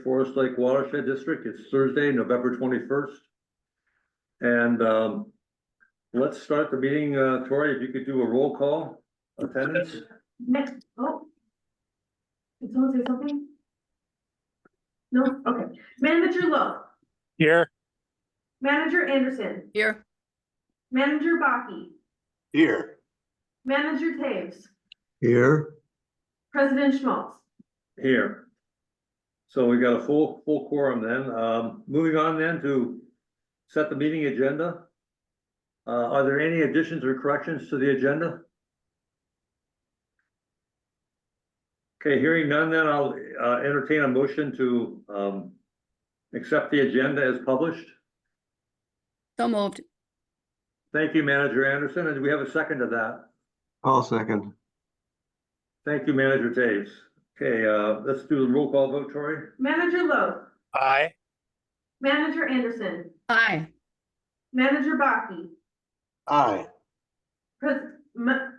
Forest Lake Watershed District. It's Thursday, November 21st. And let's start the meeting. Tori, if you could do a roll call attendance. Oh, did someone say something? No? Okay. Manager Lowe. Here. Manager Anderson. Here. Manager Baki. Here. Manager Taves. Here. President Schmaltz. Here. So we got a full quorum then. Moving on then to set the meeting agenda. Are there any additions or corrections to the agenda? Okay, hearing none, then I'll entertain a motion to accept the agenda as published. So moved. Thank you, Manager Anderson. And do we have a second to that? I'll second. Thank you, Manager Taves. Okay, let's do the roll call vote, Tori. Manager Lowe. Aye. Manager Anderson. Aye. Manager Baki. Aye.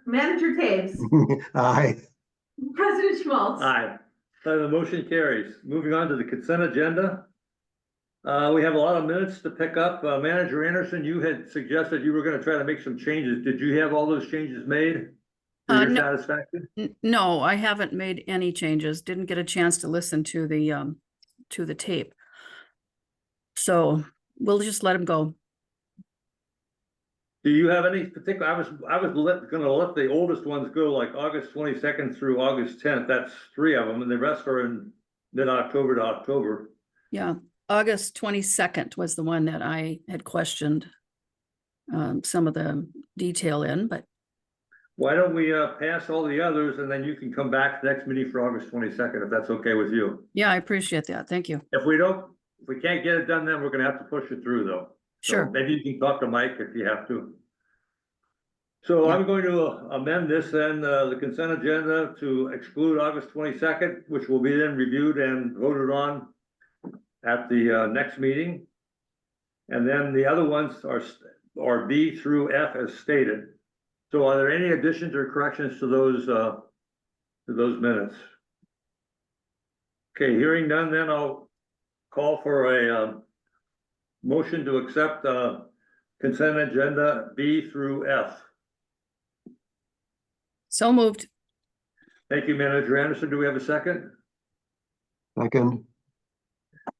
Manager Taves. Aye. President Schmaltz. Aye. So the motion carries. Moving on to the consent agenda. We have a lot of minutes to pick up. Manager Anderson, you had suggested you were going to try to make some changes. Did you have all those changes made for your No. satisfaction? No, I haven't made any changes. Didn't get a chance to listen to the tape. So we'll just let him go. Do you have any particular? I was going to let the oldest ones go, like August 22nd through August 10th. That's 3 of them, and the rest are in mid-October to October. Yeah, August 22nd was the one that I had questioned some of the detail in, but Why don't we pass all the others, and then you can come back next meeting for August 22nd, if that's okay with you. yeah, I appreciate that. Thank you. If we can't get it done, then we're gonna have to push it through though. So Sure. maybe you can talk to Mike if you have to. So Yeah. I'm going to amend this then, the consent agenda to exclude August 22nd, which will be then reviewed and voted on at the next meeting. And then the other ones are B through F as stated. So are there any additions or corrections to those minutes? Okay, hearing none, then I'll call for a motion to accept consent agenda B through F. So moved. Thank you, Manager Anderson. Do we have a second? Second.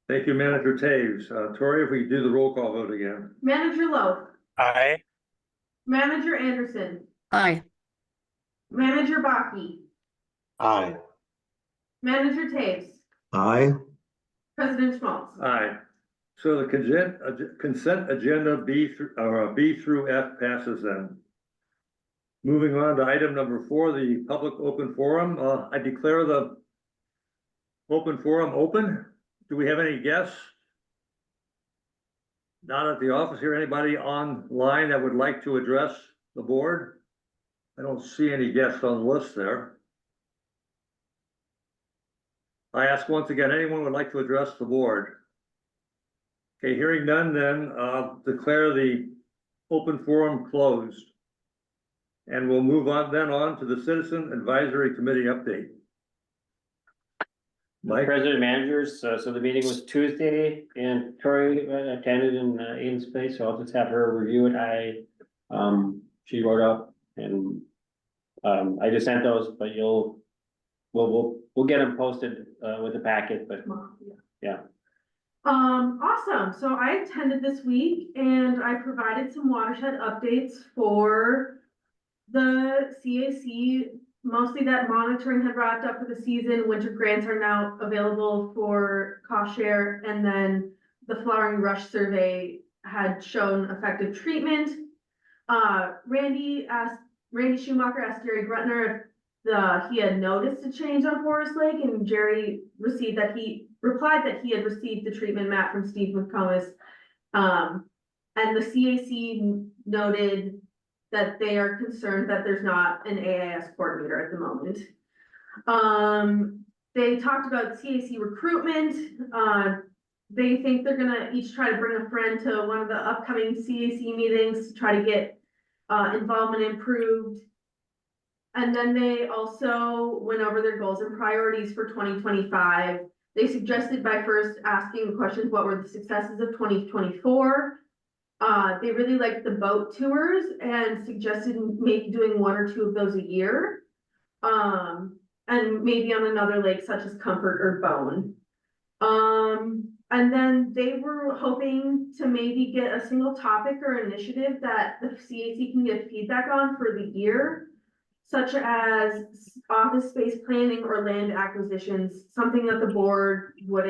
Thank you, Manager Taves. Tori, if we could do the roll call vote again. Manager Lowe. Aye. Manager Anderson. Aye. Manager Baki. Aye. Manager Taves. Aye. President Schmaltz. Aye. So the consent agenda B through F passes then. Moving on to item number 4, the public open forum. I declare the open forum open. Do we have any guests? Not at the office here. Anybody online that would like to address the board? I don't see any guests on the list there. I ask once again, anyone would like to address the board? Okay, hearing none, then declare the open forum closed. And we'll move on to the Citizen Advisory Committee update. Mike? President Managers, so the meeting was Tuesday and Tori attended in Aiden's place, so I'll just have her review it. She wrote up and I just sent those, but we'll get them posted with the packet, but yeah. Awesome. So I attended this week and I provided some watershed updates for the CAC. Mostly that monitoring had wrapped up for the season. Winter grants are now available for cost share, and then the flowering rush survey had shown effective treatment. Randy Schumacher asked Jerry Grutner if he had noticed a change on Forest Lake, and Jerry replied that he had received the treatment map from Steve McComas. And the CAC noted that they are concerned that there's not an AIS coordinator at the moment. They talked about CAC recruitment. They think they're gonna each try to bring a friend to one of the upcoming CAC meetings to try to get involvement improved. And then they also went over their goals and priorities for 2025. They suggested by first asking questions, what were the successes of 2024? They really liked the boat tours and suggested maybe doing 1 or 2 of those a year. And maybe on another lake such as Comfort or Bone. And then they were hoping to maybe get a single topic or initiative that the CAC can get feedback on for the year, such as office space planning or land acquisitions, something that the board would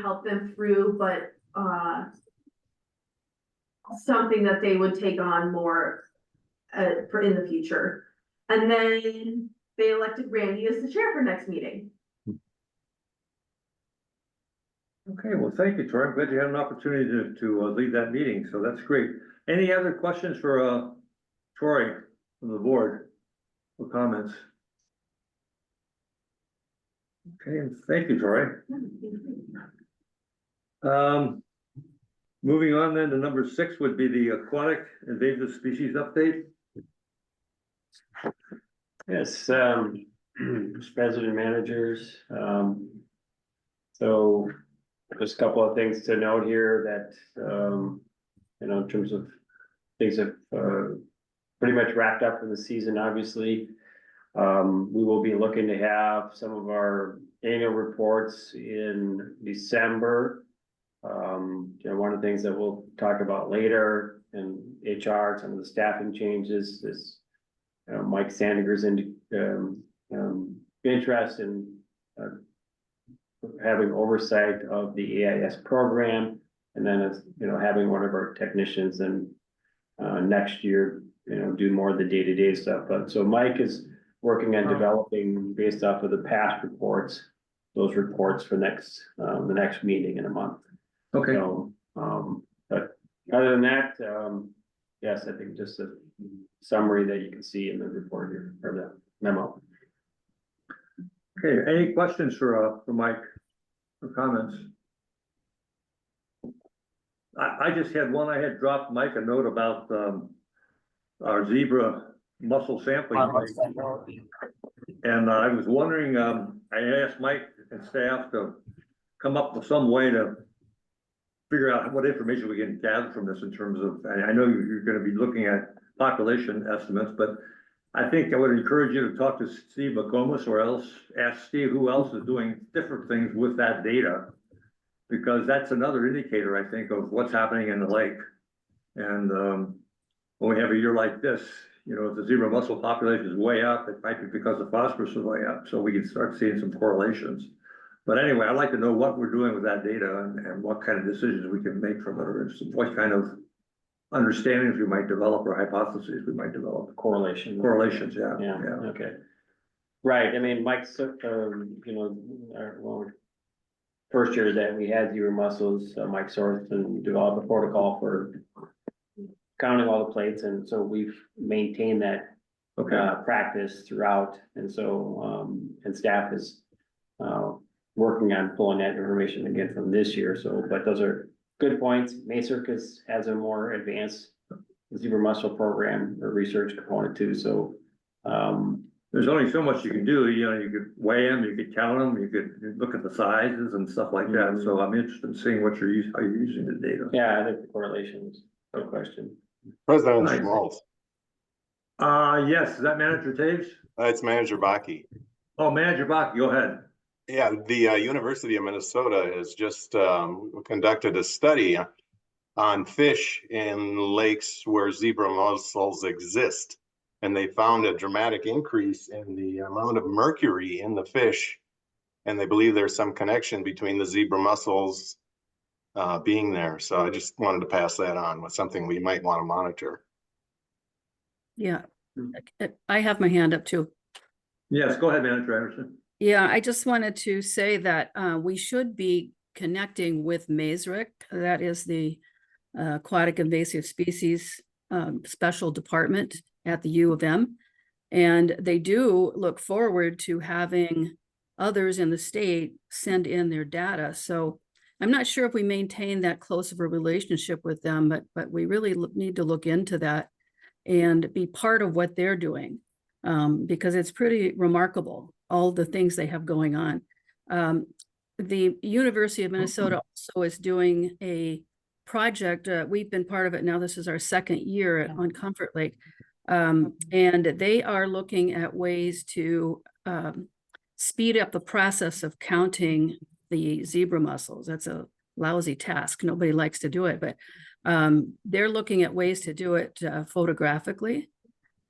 help them through, but something that they would take on more for in the future. And then they elected Randy as the chair for next meeting. Okay, well, thank you, Troy. I'm glad you had an opportunity to lead that meeting, so that's great. Any other questions for Troy from the board or comments? Okay, thank you, Troy. Moving on then to number 6 would be the aquatic invasive species update. Yes, Mr. President, managers, so just a couple of things to note here that, you know, in terms of things have, pretty much wrapped up for the season, obviously. We will be looking to have some of our annual reports in December. You know, one of the things that we'll talk about later in HR, some of the staffing changes is, Mike Sandiger's interest in having oversight of the AIS program, and then as you know, having one of our technicians and next year, you know, do more of the day-to-day stuff. But so Mike is working on developing based off of the past reports, those reports for next the next meeting in a month. Okay, So, but other than that, yes, I think just a summary that you can see in the report here, or the memo. okay, any questions for Mike or comments? I just had one. I had dropped Mike a note about our zebra mussel sampling. And I was wondering, I asked Mike and staff to come up with some way to figure out what information we can gather from this in terms of, and I know you're gonna be looking at population estimates, but I think I would encourage you to talk to Steve McComas, or else ask Steve who else is doing different things with that data. Because that's another indicator, I think, of what's happening in the lake. And when we have a year like this, you know, if the zebra mussel population is way up, it might be because the phosphorus is way up, so we can start seeing some correlations. But anyway, I'd like to know what we're doing with that data and what kind of decisions we can make from it, or what kind of understandings we might develop, or hypotheses we might develop. Correlation. Correlations, yeah. Yeah, okay. Right, I mean, Mike's, you know, first year that we had zebra mussels, Mike sourced and developed a protocol for counting all the plates, and so we've maintained that Okay, practice throughout, and so and staff is working on pulling that information again from this year. So, but those are good points. May Circus has a more advanced zebra mussel program or research component too. So there's only so much you can do. You know, you could weigh them, you could count them, you could look at the sizes and stuff like that. So I'm interested in seeing what you're using, how you're using the data. yeah, I think the correlations, no question. President Nice. Schmaltz. Yes, is that Manager Taves? It's Manager Baki. Oh, Manager Bach, go ahead. Yeah, the University of Minnesota has just conducted a study on fish in lakes where zebra mussels exist. And they found a dramatic increase in the amount of mercury in the fish. And they believe there's some connection between the zebra mussels being there. So I just wanted to pass that on with something we might want to monitor. Yeah, I have my hand up too. Yes, go ahead, Manager Anderson. Yeah, I just wanted to say that we should be connecting with MASRIC. That is the Aquatic Invasive Species Special Department at the U of M. And they do look forward to having others in the state send in their data. So I'm not sure if we maintain that close of a relationship with them, but we really need to look into that and be part of what they're doing, because it's pretty remarkable, all the things they have going on. The University of Minnesota also is doing a project. We've been part of it now. This is our second year on Comfort Lake. And they are looking at ways to speed up the process of counting the zebra mussels. That's a lousy task. Nobody likes to do it, but they're looking at ways to do it photographically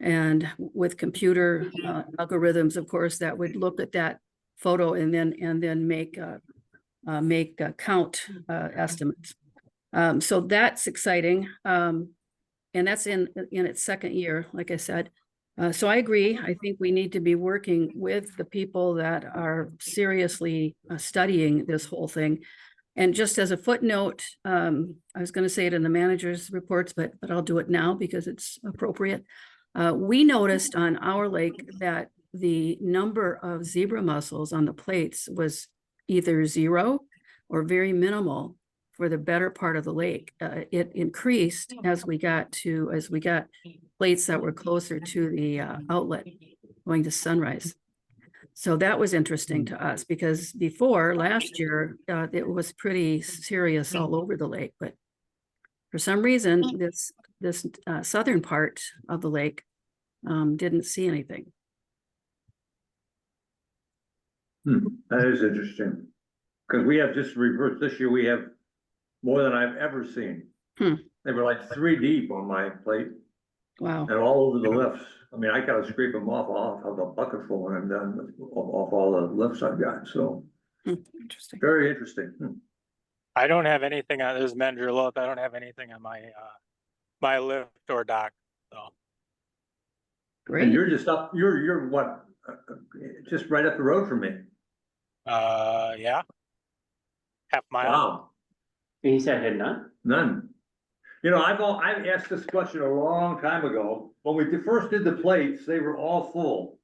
and with computer algorithms, of course, that would look at that photo and then make count estimates. So that's exciting. And that's in its second year, like I said. So I agree. I think we need to be working with the people that are seriously studying this whole thing. And just as a footnote, I was going to say it in the manager's reports, but I'll do it now because it's appropriate. We noticed on our lake that the number of zebra mussels on the plates was either zero or very minimal for the better part of the lake. It increased as we got plates that were closer to the outlet going to Sunrise. So that was interesting to us because before last year, it was pretty serious all over the lake, but for some reason, this southern part of the lake didn't see anything. That is interesting. Because we have just reversed this year, we have more than I've ever seen. They were like 3 deep on my plate Wow. and all over the lifts. I mean, I gotta scrape them off of the bucket full when I'm done off all the lifts I've got, so Interesting. very interesting. I don't have anything on this manager look. I don't have anything on my my lift or dock. So And Great. you're just up, you're what, just right up the road from me. yeah. Half mile. Wow, He said had none. none. You know, I've asked this question a long time ago. When we first did the plates, they were all full.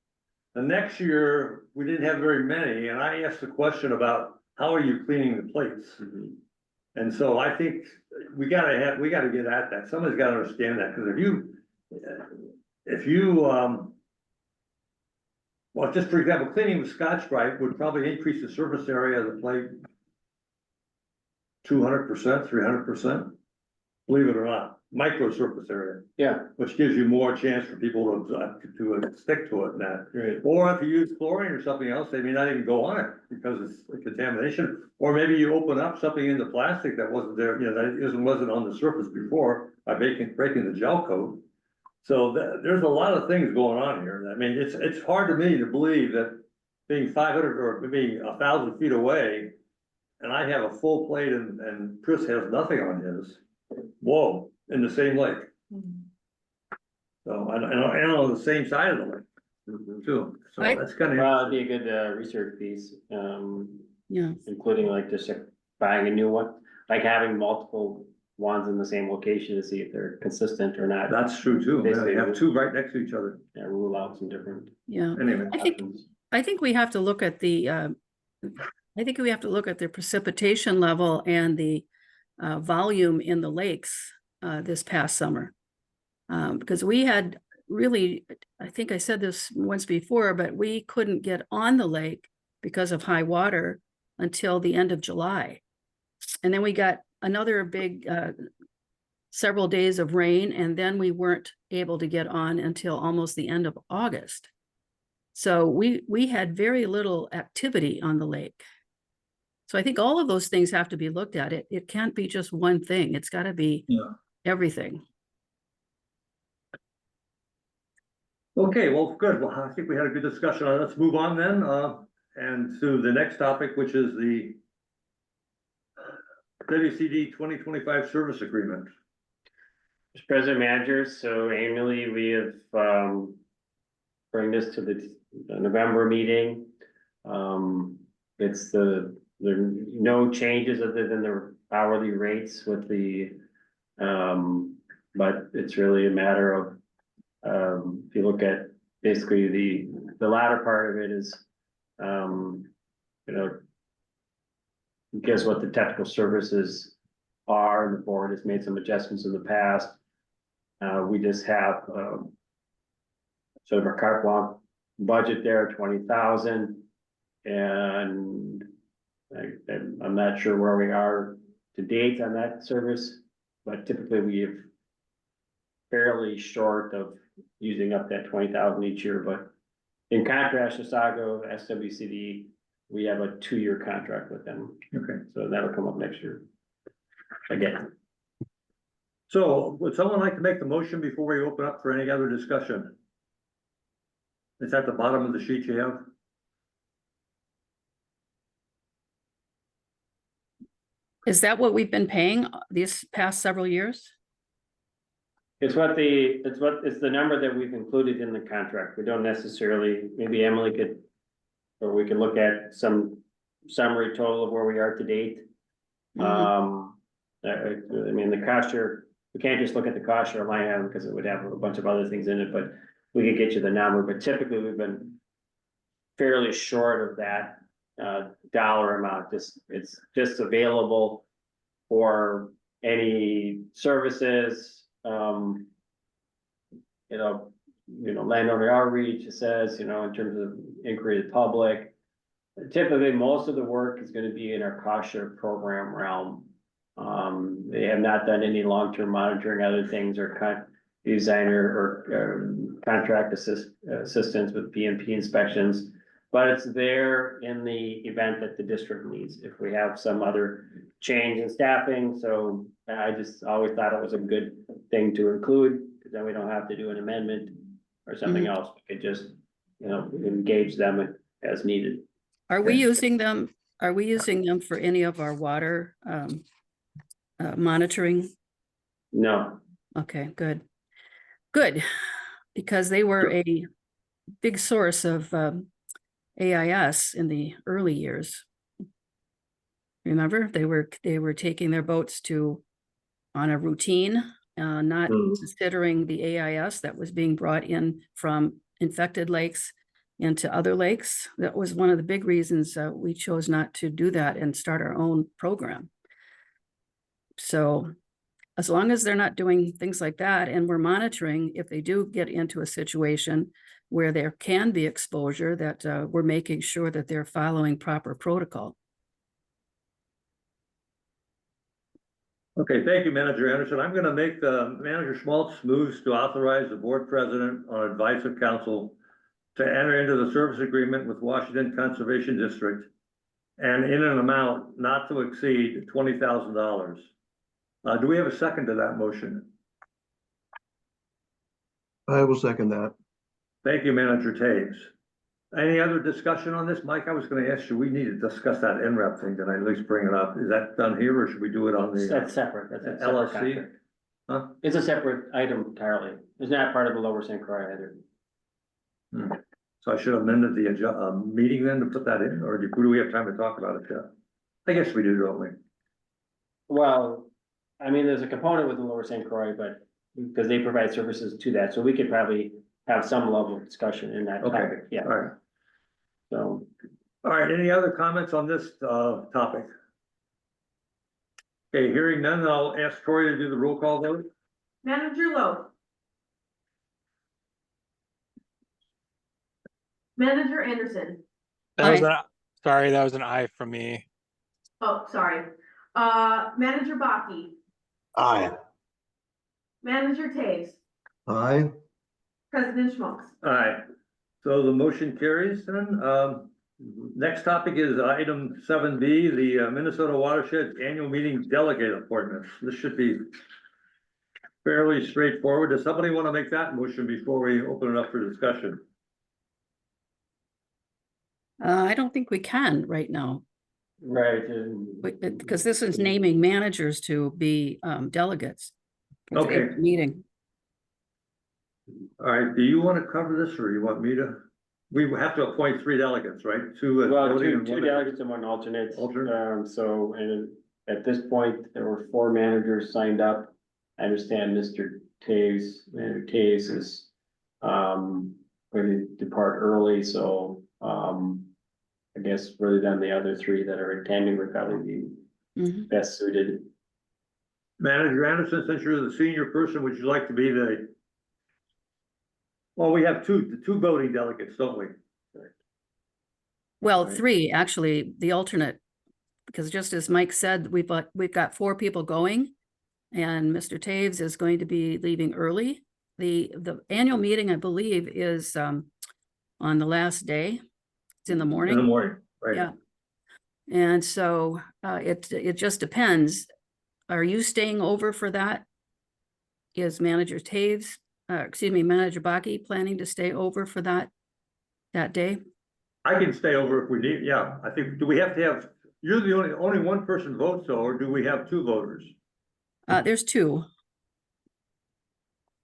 The next year, we didn't have very many, and I asked the question about how are you cleaning the plates? And so I think we gotta get at that. Somebody's gotta understand that, because if you, well, just for example, cleaning with Scotch-Brite would probably increase the surface area of the plate 200%, 300%, believe it or not, micro surface area, Yeah, which gives you more chance for people to stick to it and that. right. Or if you use chlorine or something else, they may not even go on it because it's a contamination. Or maybe you open up something in the plastic that wasn't there, you know, that wasn't on the surface before by breaking the gel coat. So there's a lot of things going on here. I mean, it's hard to me to believe that being 500 or maybe 1,000 feet away, and I have a full plate and Chris has nothing on his. Whoa, in the same lake. So, and on the same side of the lake too. So I- that's kind of. Well, it'd be a good research piece, Yeah. including like just buying a new one, like having multiple ones in the same location to see if they're consistent or not. That's true too. Yeah, Basically, you have two right next to each other. Yeah, rule out some different Yeah. Anyway, I think we have to look at the precipitation level and the volume in the lakes this past summer. Because we had really, I think I said this once before, but we couldn't get on the lake because of high water until the end of July. And then we got another big several days of rain, and then we weren't able to get on until almost the end of August. So we had very little activity on the lake. So I think all of those things have to be looked at. It can't be just one thing. It's got to be everything. okay, well, good. Well, I think we had a good discussion on it. Let's move on then, and to the next topic, which is the WCD 2025 service agreement. Mr. President, managers, so annually we have, bring this to the November meeting. It's there are no changes other than the hourly rates with the, but it's really a matter of, if you look at basically the latter part of it is, guess what the technical services are, the board has made some adjustments in the past. We just have, sort of a carte blanche budget there, 20,000. And I'm not sure where we are to date on that service, but typically we have fairly short of using up that 20,000 each year, but in contrast to Sago, SWCD, we have a 2-year contract with them, Okay. so that'll come up next year. Again, So would someone like to make the motion before we open up for any other discussion? It's at the bottom of the sheet you have. Is that what we've been paying these past several years? it's the number that we've included in the contract. We don't necessarily, maybe Emily could, or we can look at some summary total of where we are to date. Mhm. I mean, the cost share, we can't just look at the cost share line item because it would have a bunch of other things in it, but we could get you the number, but typically we've been fairly short of that dollar amount. It's just available for any services, landowner outreach, it says, in terms of inquiry to the public. Typically, most of the work is gonna be in our cost share program realm. They have not done any long-term monitoring, other things, or designer or contract assistance with PMP inspections. But it's there in the event that the district needs, if we have some other change in staffing, so I just always thought it was a good thing to include, because then we don't have to do an amendment or something else, we could just, engage them as needed. Are we using them? Are we using them for any of our water monitoring? No, Okay, good. Good, because they were a big source of AIS in the early years. Remember, they were taking their boats on a routine, not considering the AIS that was being brought in from infected lakes into other lakes. That was one of the big reasons we chose not to do that and start our own program. So as long as they're not doing things like that, and we're monitoring, if they do get into a situation where there can be exposure, that we're making sure that they're following proper protocol. Okay, thank you, Manager Anderson. I'm gonna make Manager Schmaltz moves to authorize the board president on advice of council to enter into the service agreement with Washington Conservation District and in an amount not to exceed $20,000. Do we have a second to that motion? I will second that. Thank you, Manager Taves. Any other discussion on this? Mike, I was gonna ask you, we need to discuss that NREP thing, did I at least bring it up? Is that done here, or should we do it on the? that's separate, that's a separate LLC? contract. Huh? It's a separate item entirely, it's not part of the Lower St. Croix either. So I should have amended the meeting then to put that in, or do we have time to talk about it yet? I guess we do, don't we? Well, I mean, there's a component with the Lower St. Croix, but because they provide services to that, so we could probably have some level of discussion in that Okay. topic, yeah, All right. so. All right, any other comments on this topic? Okay, hearing none, I'll ask Tori to do the roll call vote. Manager Lowe. Manager Anderson. That was sorry, that was an aye from me. Oh, sorry. Manager Baki. Aye. Manager Taves. Aye. President Schmaltz. Aye. So the motion carries then. Next topic is item 7B, the Minnesota Watershed Annual Meeting Delegate Appointments. This should be fairly straightforward. Does somebody want to make that motion before we open it up for discussion? I don't think we can right now, Right. because this is naming managers to be delegates. at the Okay. Meeting. All right, do you want to cover this or you want me to? We have to appoint 3 delegates, right? Two. as Well, voting two and one as- delegates and one alternate. Alternate. So, and at this point, there were 4 managers signed up. I understand Manager Taves is, going to depart early, so, I guess really then the other 3 that are attending would probably be Mhm. best suited. Manager Anderson, since you're the senior person, would you like to be the? Well, we have two voting delegates, don't we? Well, Right. 3, actually, the alternate, because just as Mike said, we've got 4 people going, and Mr. Taves is going to be leaving early. The annual meeting, I believe, is on the last day. It's in the In the morning. morning, right? Yeah. And so it just depends. Are you staying over for that? Is Manager Taves, Manager Baki planning to stay over for that day? I can stay over if we need, yeah, I think, do we have to have, you're the only one person votes though, or do we have 2 voters? There's 2.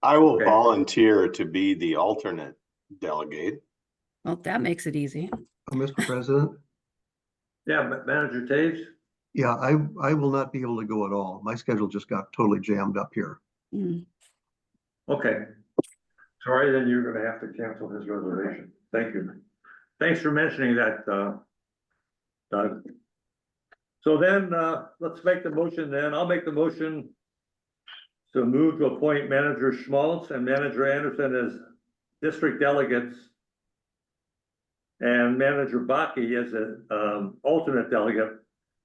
I will Okay. volunteer to be the alternate delegate. Well, that makes it easy. Mr. President, Yeah, Manager Taves? yeah, I will not be able to go at all. My schedule just got totally jammed up here. Mm. Okay. Sorry, then you're gonna have to cancel his reservation. Thank you. Thanks for mentioning that, Doug. So then, let's make the motion then. I'll make the motion to move to appoint Manager Schmaltz and Manager Anderson as district delegates and Manager Baki as an alternate delegate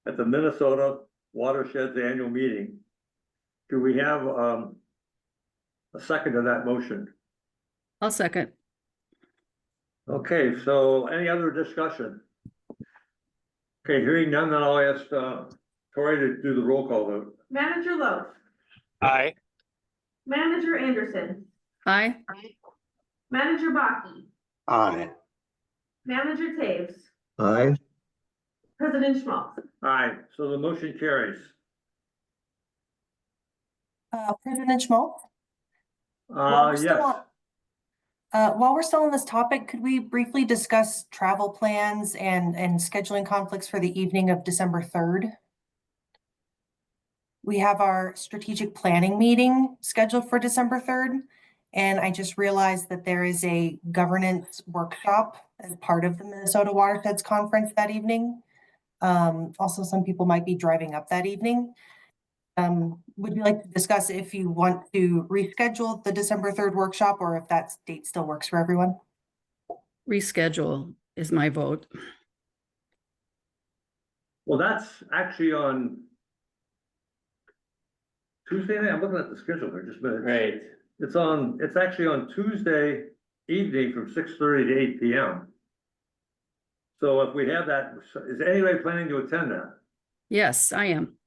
at the Minnesota Watersheds Annual Meeting. Do we have a second to that motion? I'll second. Okay, so any other discussion? Okay, hearing none, then I'll ask Tori to do the roll call vote. Manager Lowe, Aye. Manager Anderson, Aye. Manager Baki, Aye. Manager Taves, Aye, President Schmaltz. Aye, so the motion carries. President Schmaltz? While we're still Yes, while we're still on this topic, could we briefly discuss travel plans and scheduling conflicts for the evening of December 3rd? We have our strategic planning meeting scheduled for December 3rd, and I just realized that there is a governance workshop as part of the Minnesota Watersheds Conference that evening. Also, some people might be driving up that evening. Would you like to discuss if you want to reschedule the December 3rd workshop or if that date still works for everyone? Reschedule is my vote. well, that's actually on Tuesday night. I'm looking at the schedule here, just a minute. Right. It's actually on Tuesday evening from 6:30 to 8 p.m. So if we have that, is anybody planning to attend that? Yes, I am.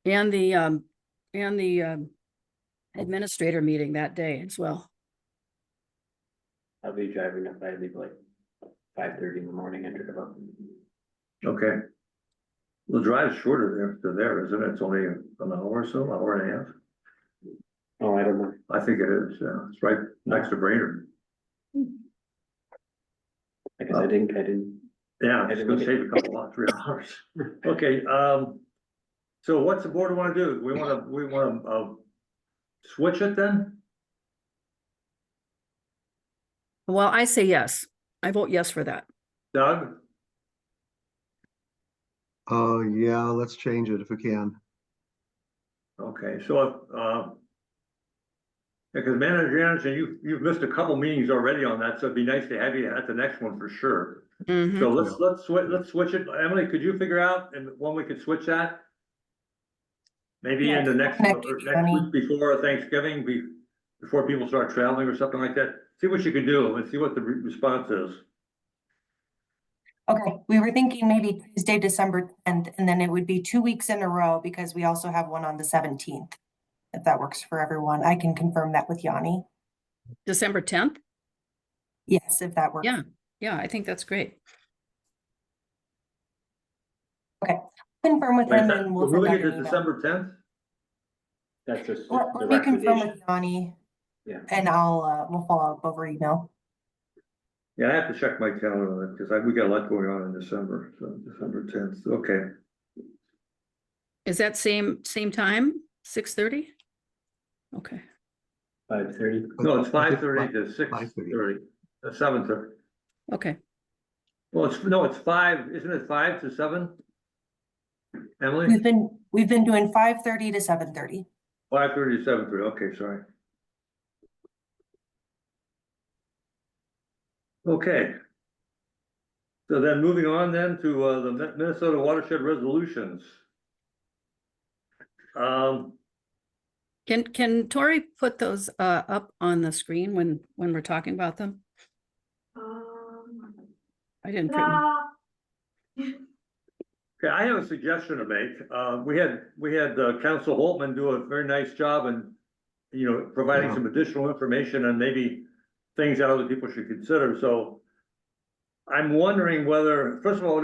And the administrator meeting that day as well. I'll be driving up, I'd leave like 5:30 in the morning, enter about. Okay. The drive's shorter there to there, isn't it? It's only an hour or so, hour and a half. Oh, I don't know. I think it is, yeah. It's right next to Brainerd. I guess I didn't. Yeah, I it's didn't gonna look save at- a couple of 3 hours. Okay, so what's the board wanna do? We wanna switch it then? Well, I say yes. I vote yes for that. Doug? yeah, let's change it if we can. Okay, so, because Manager Anderson, you've missed a couple meetings already on that, so it'd be nice to have you at the next one for sure. Mhm. So let's switch it. Emily, could you figure out and when we could switch that? Maybe in the next Connect with Jenny. week before Thanksgiving, before people start traveling or something like that. See what you can do and see what the response is. Okay, we were thinking maybe Tuesday, December 10th, and then it would be 2 weeks in a row because we also have one on the 17th. If that works for everyone, I can confirm that with Yanni. December 10th? Yes, if that works. Yeah, yeah, I think that's great. Okay, confirm with Wait, him is that, and we're we'll send moving out it an to email. December 10th? That's just Let the me confirm with recommendation. Yanni Yeah. and we'll follow up over email. Yeah, I have to check my calendar on it because we got a lot going on in December, so December 10th, okay. Is that same time, 6:30? Okay, 5:30. No, it's I think 5:30 to 5:30. 6:30, 7:30. okay. Well, it's 5, isn't it 5 to 7? Emily? We've been doing 5:30 to 7:30. 5:30 to 7:30, okay, sorry. Okay. So then moving on then to, the Minnesota watershed resolutions. Can Tori put those up on the screen when we're talking about them? I didn't print them. Okay, I have a suggestion to make. We had Council Holtman do a very nice job in, providing some additional information and maybe things that other people should consider. So I'm wondering whether, first of all,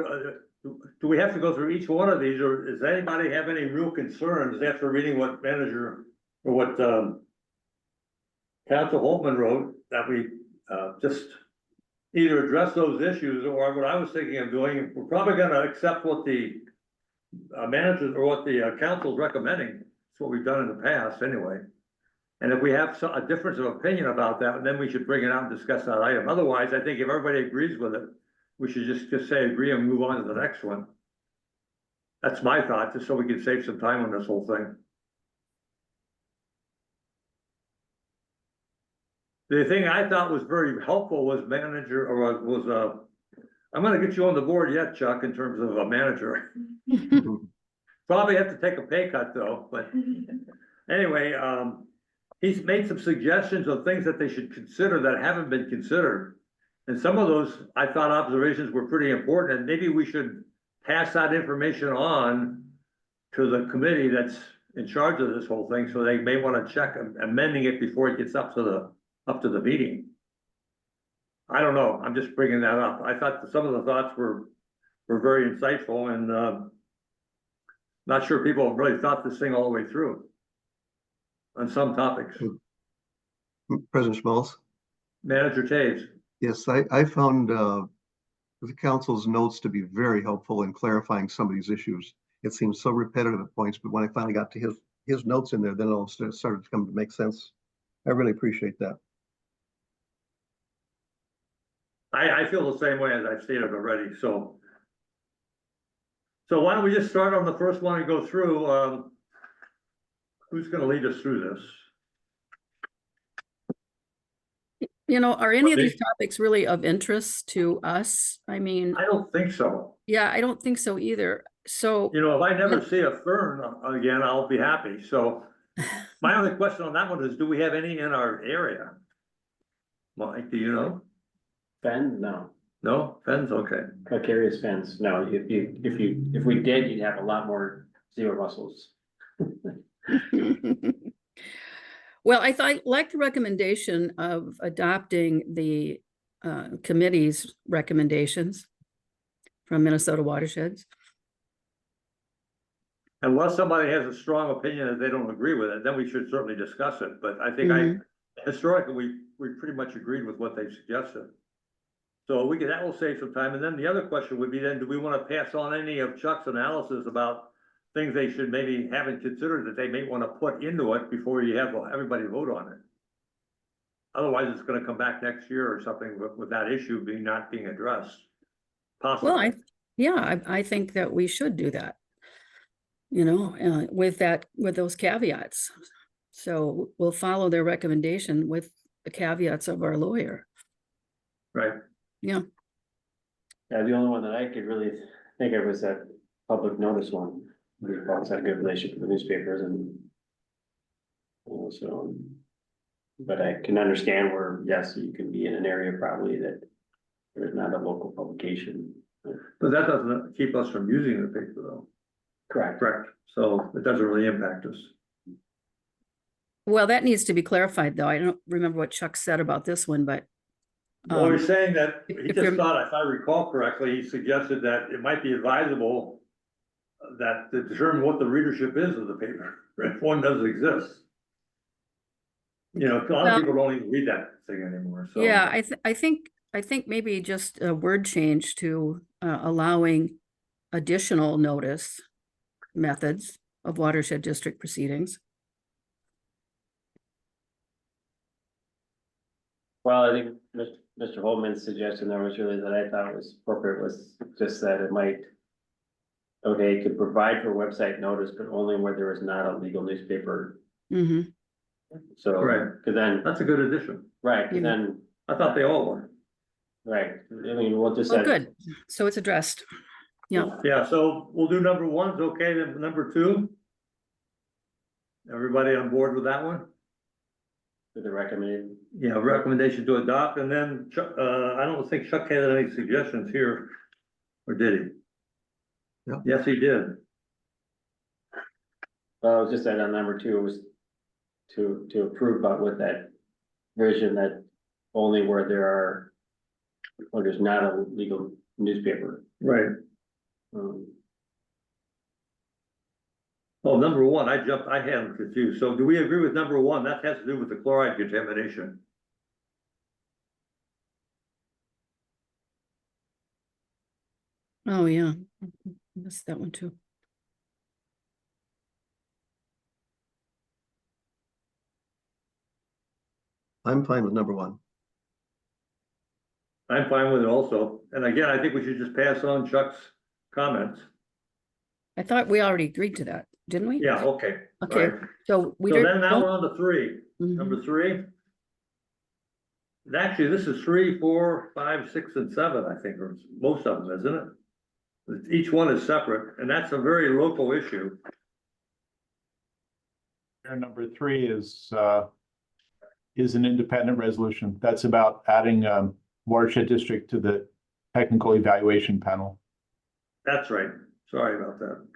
do we have to go through each one of these, or does anybody have any real concerns after reading what manager or what Council Holtman wrote, that we just either address those issues, or what I was thinking of doing, we're probably gonna accept what the managers or what the council's recommending. It's what we've done in the past anyway. And if we have a difference of opinion about that, then we should bring it out and discuss that item. Otherwise, I think if everybody agrees with it, we should just say agree and move on to the next one. That's my thought, just so we can save some time on this whole thing. The thing I thought was very helpful was I'm gonna get you on the board yet, Chuck, in terms of a manager. Probably have to take a pay cut though, but anyway, he's made some suggestions of things that they should consider that haven't been considered. And some of those, I thought observations were pretty important, and maybe we should pass that information on to the committee that's in charge of this whole thing, so they may wanna check amending it before it gets up to the meeting. I don't know, I'm just bringing that up. I thought some of the thoughts were very insightful, and not sure people have really thought this thing all the way through on some topics. President Schmaltz? Manager Taves. Yes, I found the council's notes to be very helpful in clarifying some of these issues. It seems so repetitive at points, but when I finally got to his notes in there, then it all started to come to make sense. I really appreciate that. I feel the same way as I've stated already, so why don't we just start on the first one and go through, who's gonna lead us through this? Are any of these topics really of interest to us? I mean, I don't think so. yeah, I don't think so either. So, If I never see a fern again, I'll be happy, so my only question on that one is, do we have any in our area? Mike, do you know? Fen, no, No, fens, okay. calcareous fence, no, if we did, you'd have a lot more zebra mussels. well, I like the recommendation of adopting the committee's recommendations from Minnesota Watersheds. Unless somebody has a strong opinion that they don't agree with it, then we should certainly discuss it, but I think historically, we pretty much agreed with what they suggested. So that will save some time, and then the other question would be then, do we wanna pass on any of Chuck's analysis about things they should maybe haven't considered that they may wanna put into it before you have everybody vote on it? Otherwise, it's gonna come back next year or something with that issue not being addressed. Possibly. Well, I think that we should do that. With those caveats. So we'll follow their recommendation with the caveats of our lawyer. Right. Yeah. Yeah, the only one that I could really think of was that public notice one. We've always had a good relationship with the newspapers and. So, but I can understand where, yes, you can be in an area probably that there's not a local publication. But that doesn't keep us from using the paper though. Correct. Correct, so it doesn't really impact us. Well, that needs to be clarified, though. I don't remember what Chuck said about this one, but. Well, he's saying that, he if just you're- thought, if I recall correctly, he suggested that it might be advisable that to determine what the readership is of the paper, if one does exist. A lot of Well- people don't even read that thing anymore, so. Yeah, I think maybe just a word change to allowing additional notice methods of watershed district proceedings. Well, I think Mr. Holman's suggestion there was really that I thought was appropriate was just that it might. Okay, could provide for website notice, but only where there is not a legal newspaper. Mm-hmm. So, Right. cause then, That's a good addition. right, 'cause Yeah. then, I thought they all were. Right, I mean, we'll just. Oh, good. So it's addressed. Yeah. Yeah, so we'll do number one's okay, then number two? Everybody on board with that one? With the recommended, Yeah, recommendation to adopt, and then Chuck, I don't think Chuck had any suggestions here, or did he? Yeah. Yes, he did. well, it was just that on number two, it was to approve about with that version that only where there are, or there's not a legal newspaper. Right. Um, Oh, number one, I had him confused. So do we agree with number one? That has to do with the chloride contamination. Oh, yeah. Missed that one too. I'm fine with number one. I'm fine with it also. And again, I think we should just pass on Chuck's comments. I thought we already agreed to that, didn't we? Yeah, okay. Okay, Right. so we So don't. then now we're on to three. Mhm. Number three. And actually, this is 3, 4, 5, 6, and 7, I think, or most of them, isn't it? Each one is separate, and that's a very local issue. And number three is an independent resolution. That's about adding watershed district to the technical evaluation panel. That's right. Sorry about that.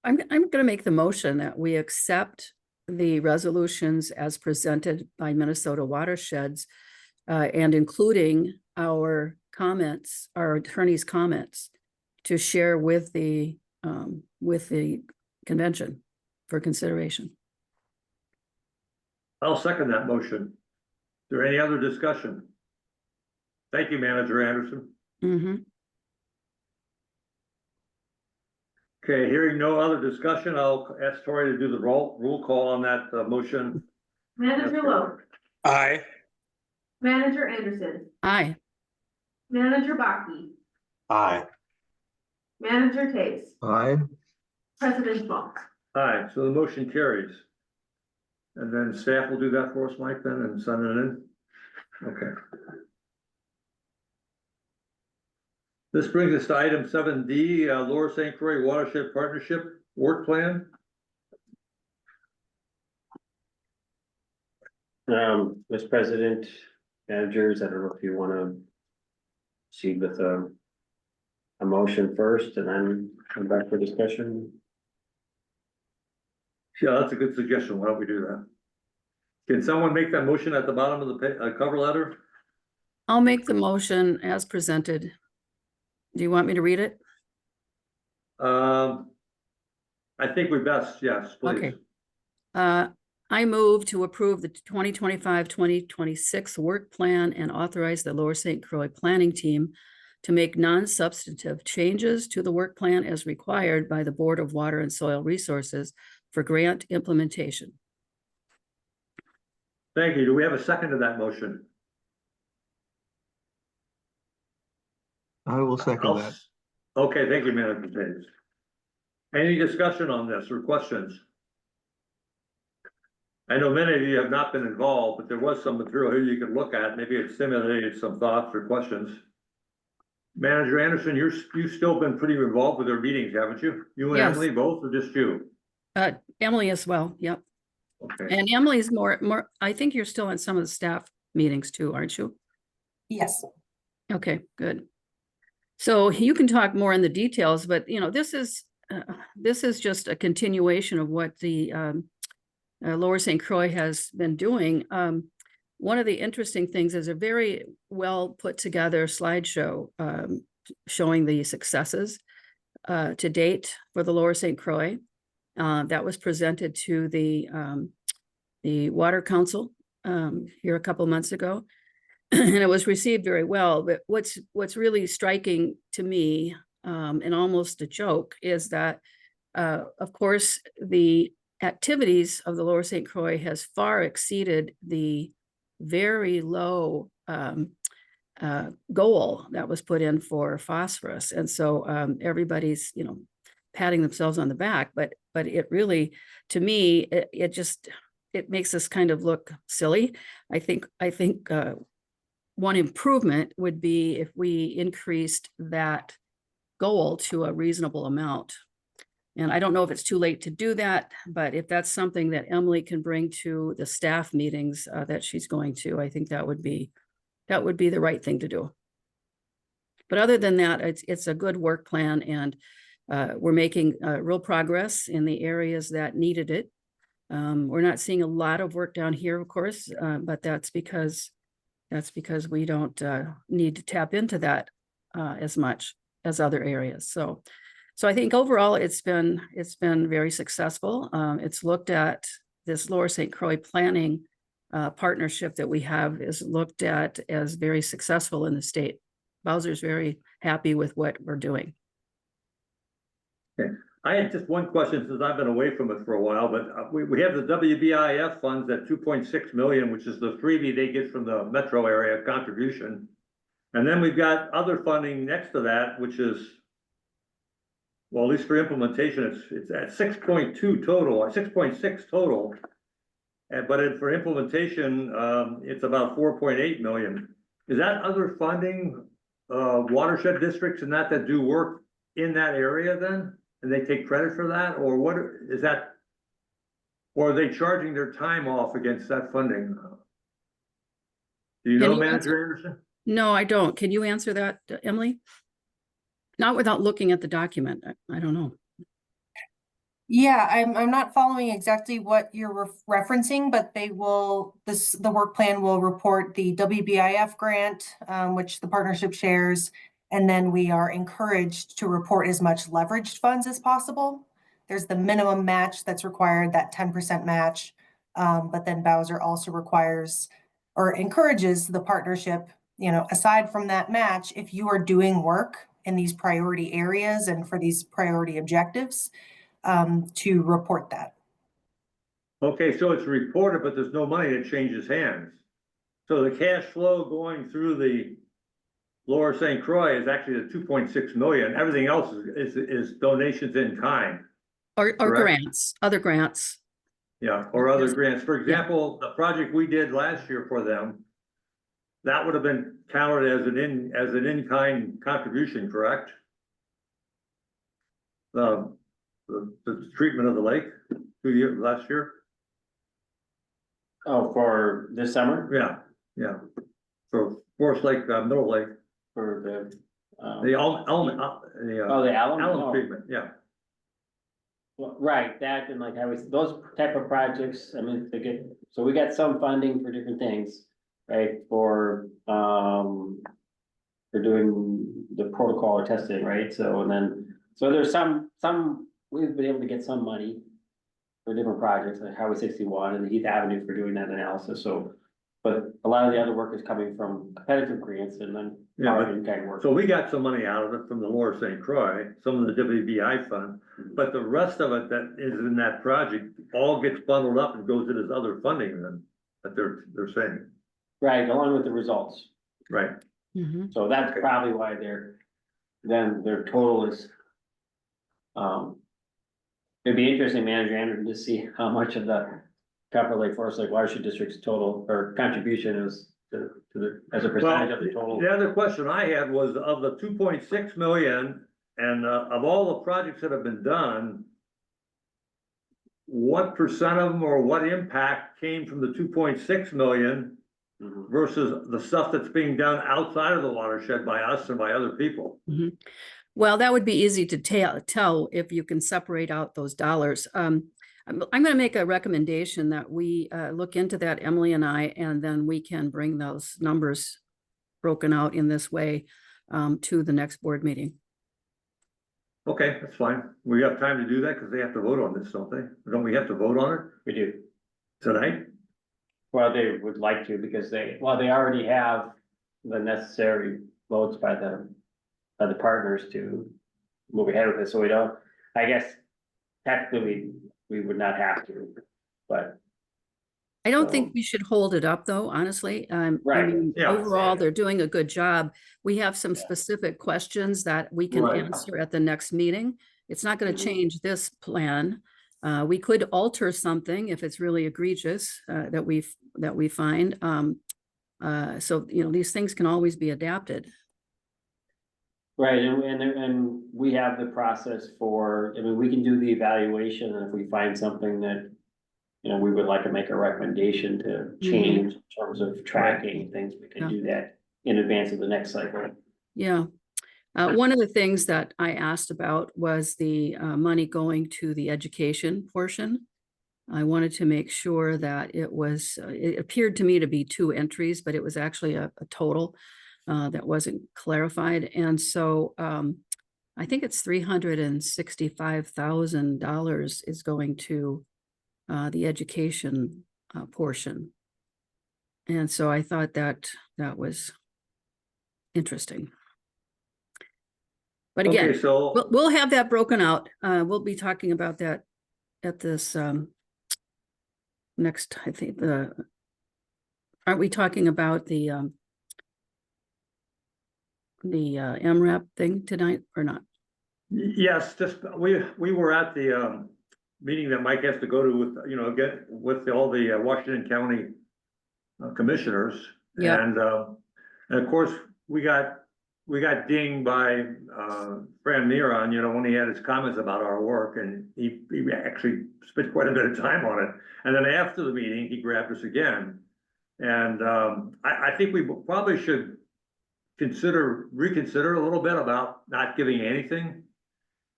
I'm gonna make the motion that we accept the resolutions as presented by Minnesota Watersheds, and including our comments, our attorney's comments, to share with the convention for consideration. I'll second that motion. Is there any other discussion? Thank you, Manager Anderson. Mhm. Okay, hearing no other discussion, I'll ask Tori to do the roll call on that motion. Manager Lowe, Aye. Manager Anderson, Aye. Manager Baki, Aye. Manager Tace, Aye. President Schmaltz. Aye, so the motion carries. And then staff will do that for us, Mike, then, and send it in? Okay. This brings us to item 7D, Lower St. Croix Watershed Partnership Work Plan. Mr. President, managers, I don't know if you wanna proceed with a motion first and then come back for discussion. Yeah, that's a good suggestion. Why don't we do that? Can someone make that motion at the bottom of the cover letter? I'll make the motion as presented. Do you want me to read it? I think we best, yes, please. Okay. I move to approve the 2025-2026 work plan and authorize the Lower St. Croix planning team to make non-substantive changes to the work plan as required by the Board of Water and Soil Resources for grant implementation. Thank you. Do we have a second to that motion? I will second that. Okay, thank you, Manager Taves. Any discussion on this or questions? I know many of you have not been involved, but there was some material here you could look at. Maybe it stimulated some thoughts or questions. Manager Anderson, you've still been pretty involved with their meetings, haven't you? You and Yes. Emily both, or just you? Emily as well, yep. Okay, And Emily's more, I think you're still in some of the staff meetings too, aren't you? Yes. Okay, good. So you can talk more in the details, but you know, this is just a continuation of what the Lower St. Croix has been doing. One of the interesting things is a very well put together slideshow showing the successes to date for the Lower St. Croix. That was presented to the Water Council here a couple months ago, and it was received very well. But what's really striking to me, and almost a joke, is that of course the activities of the Lower St. Croix has far exceeded the very low goal that was put in for phosphorus. And so everybody's, patting themselves on the back, but it really, to me, it makes us kind of look silly. I think one improvement would be if we increased that goal to a reasonable amount. And I don't know if it's too late to do that, but if that's something that Emily can bring to the staff meetings that she's going to, I think that would be the right thing to do. But other than that, it's a good work plan, and we're making real progress in the areas that needed it. We're not seeing a lot of work down here, of course, but that's because we don't need to tap into that as much as other areas. So I think overall it's been very successful. It's looked at, this Lower St. Croix planning partnership that we have is looked at as very successful in the state. Bowser's very happy with what we're doing. Okay, I had just one question since I've been away from it for a while, but we have the WBIF funds at 2.6 million, which is the freebie they get from the metro area contribution. And then we've got other funding next to that, which is, well, at least for implementation, it's at 6.2 total, or 6.6 total. But for implementation, it's about 4.8 million. Is that other funding, watershed districts and that do work in that area then? And they take credit for that, or what is that? Or are they charging their time off against that funding? Do you know, Manager Anderson? No, I don't. Can you answer that, Emily? Not without looking at the document. I don't know. Yeah, I'm not following exactly what you're referencing, but the work plan will report the WBIF grant, which the partnership shares. And then we are encouraged to report as much leveraged funds as possible. There's the minimum match that's required, that 10% match. But then Bowser also requires or encourages the partnership, aside from that match, if you are doing work in these priority areas and for these priority objectives, to report that. Okay, so it's reported, but there's no money that changes hands. So the cash flow going through the Lower St. Croix is actually the 2.6 million. Everything else is donations in kind. Or correct? grants, other grants. Yeah, or other grants. For example, the project we did last year for them, that would have been counted as an in-kind contribution, correct? The treatment of the lake last year? Oh, for this summer? Yeah. For Forest Lake, Middle Lake, For the. the Oh, the alum? alum Oh. treatment, yeah. Well, right, that and like I was, those type of projects, I mean, so we got some funding for different things, right? For doing the protocol or testing, right? So there's some, we've been able to get some money for different projects, like Highway 61 and the Heath Avenue for doing that analysis, so. But a lot of the other work is coming from competitive grants and then. Yeah, our in-kind work. So we got some money out of it from the Lower St. Croix, some of the WBI fund, but the rest of it that is in that project all gets bundled up and goes to this other funding then, that they're saying. Right, along with the results. Right. Mhm. So that's probably why their total is. It'd be interesting, Manager Anderson, to see how much of the Copper Lake Forest Lake Watershed District's total or contribution is to the, as a percentage of the total. The other question I had was of the 2.6 million and of all the projects that have been done, what percent of them or what impact came from the 2.6 million versus the stuff that's being done outside of the watershed by us and by other people? Well, that would be easy to tell if you can separate out those dollars. I'm going to make a recommendation that we look into that, Emily and I, and then we can bring those numbers broken out in this way to the next board meeting. Okay, that's fine. We have time to do that because they have to vote on this, don't they? Don't we have to vote on it We do. tonight? Well, they would like to because they already have the necessary votes by the partners to move ahead with it. So we don't, I guess, technically, we would not have to, but I don't So- think we should hold it up, though, honestly. I Right. mean, Yeah. overall, they're doing a good job. We have some specific questions that we can Right. answer at the next meeting. It's not going Mhm. to change this plan. We could alter something if it's really egregious, that we find. So, you know, these things can always be adapted. Right, and we have the process for, I mean, we can do the evaluation, and if we find something that, you know, we would like to make a recommendation to change in terms of tracking things, we can Yeah. do that in advance of the next cycle. Yeah. One of the things that I asked about was the money going to the education portion. I wanted to make sure that it was, it appeared to me to be 2 entries, but it was actually a total that wasn't clarified. And so I think it's $365,000 is going to the education portion. And so I thought that was interesting. But Okay, again, so, we'll have that broken out. We'll be talking about that at this next, I think, aren't we talking about the MRAP thing tonight or not? yes, just, we were at the, meeting that Mike has to go to with, you know, get with all the Washington County commissioners. Yep. And of course, we got dinged by Fran Miron, you know, when he had his comments about our work, and he actually spent quite a bit of time on it. And then after the meeting, he grabbed us again. And I think we probably should reconsider a little bit about not giving anything.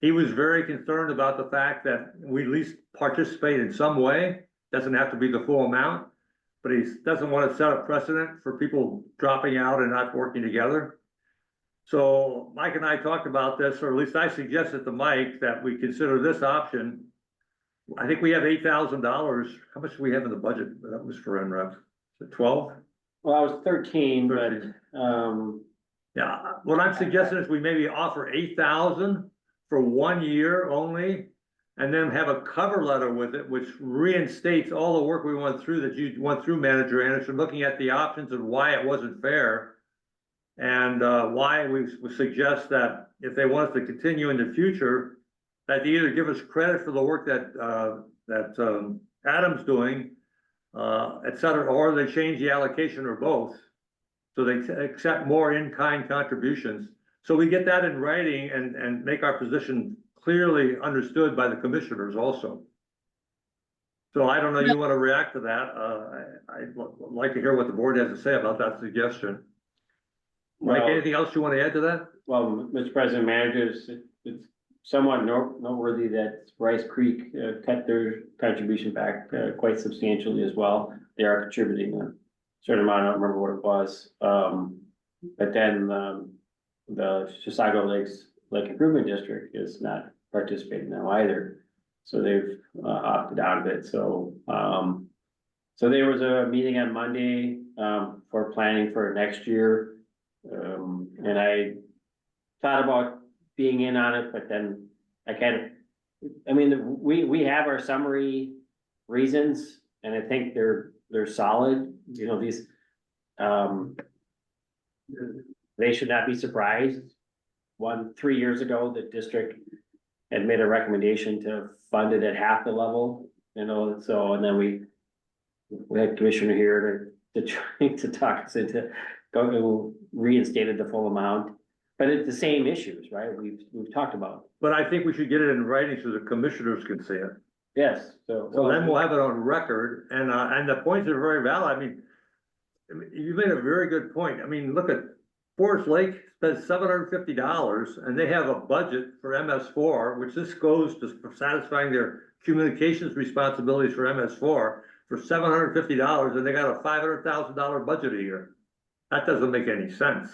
He was very concerned about the fact that we at least participate in some way. Doesn't have to be the full amount, but he doesn't want to set a precedent for people dropping out and not working together. So Mike and I talked about this, or at least I suggested to Mike that we consider this option. I think we have $8,000. How much do we have in the budget? That was for NREP. Is it 12? Well, I was 13, but 13. Yeah, what I'm suggesting is we maybe offer 8,000 for 1 year only, and then have a cover letter with it, which reinstates all the work we went through, that you went through, Manager Anderson, looking at the options and why it wasn't fair. And why we suggest that if they want us to continue in the future, that they either give us credit for the work that Adam's doing, et cetera, or they change the allocation, or both. So they accept more in-kind contributions. So we get that in writing and make our position clearly understood by the commissioners also. So I don't know, you want to react to that? I'd like to hear what the board has to say about that suggestion. Mike, Well- anything else you want to add to that? well, Mr. President, managers, it's somewhat noteworthy that Rice Creek cut their contribution back quite substantially as well. They are contributing a certain amount, I don't remember what it was. But then the Chisago Lake Improvement District is not participating now either. So they've opted out of it, so there was a meeting on Monday for planning for next year. And I thought about being in on it, but then we have our summary reasons, and I think they're solid, you know, these. They should not be surprised. 3 years ago, the district had made a recommendation to fund it at half the level, you know, so, and then we had Commissioner here to try to talk us into reinstated the full amount, but it's the same issues, right? We've talked about. But I think we should get it in writing so the commissioners can see it. Yes, so. So then we'll have it on record, and the points are very valid. I mean, you made a very good point. I mean, look at Forest Lake spends $750, and they have a budget for MS4, which this goes to satisfying their communications responsibilities for MS4 for $750, and they got a $500,000 budget a year. That doesn't make any sense.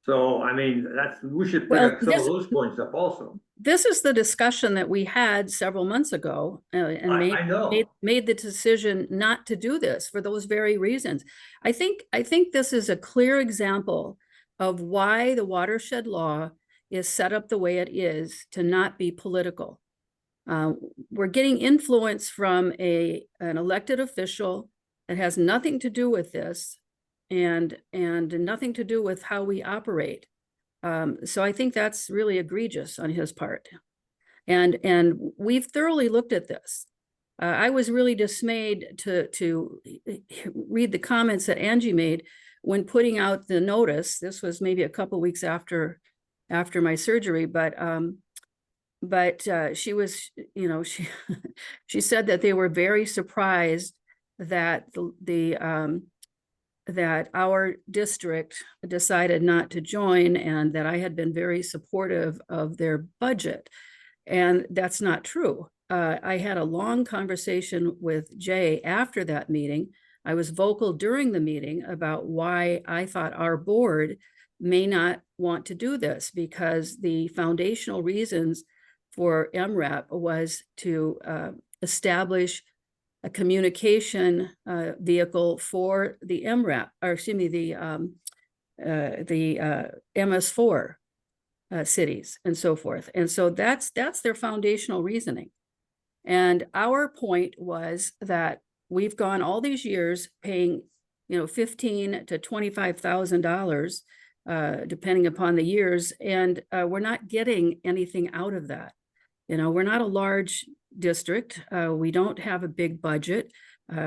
So, I mean, we should Well, bring some of those points up also. This is the discussion that we had several months ago and I know. made the decision not to do this for those very reasons. I think this is a clear example of why the watershed law is set up the way it is to not be political. We're getting influence from an elected official that has nothing to do with this and nothing to do with how we operate. So I think that's really egregious on his part. And we've thoroughly looked at this. I was really dismayed to read the comments that Angie made when putting out the notice. This was maybe a couple weeks after my surgery, but she was, you know, she said that they were very surprised that that our district decided not to join, and that I had been very supportive of their budget. And that's not true. I had a long conversation with Jay after that meeting. I was vocal during the meeting about why I thought our board may not want to do this, because the foundational reasons for MRAP was to establish a communication vehicle for the MRAP, or excuse me, the MS4 cities and so forth. And so that's their foundational reasoning. And our point was that we've gone all these years paying, you know, $15,000 to $25,000, depending upon the years, and we're not getting anything out of that. You know, we're not a large district. We don't have a big budget.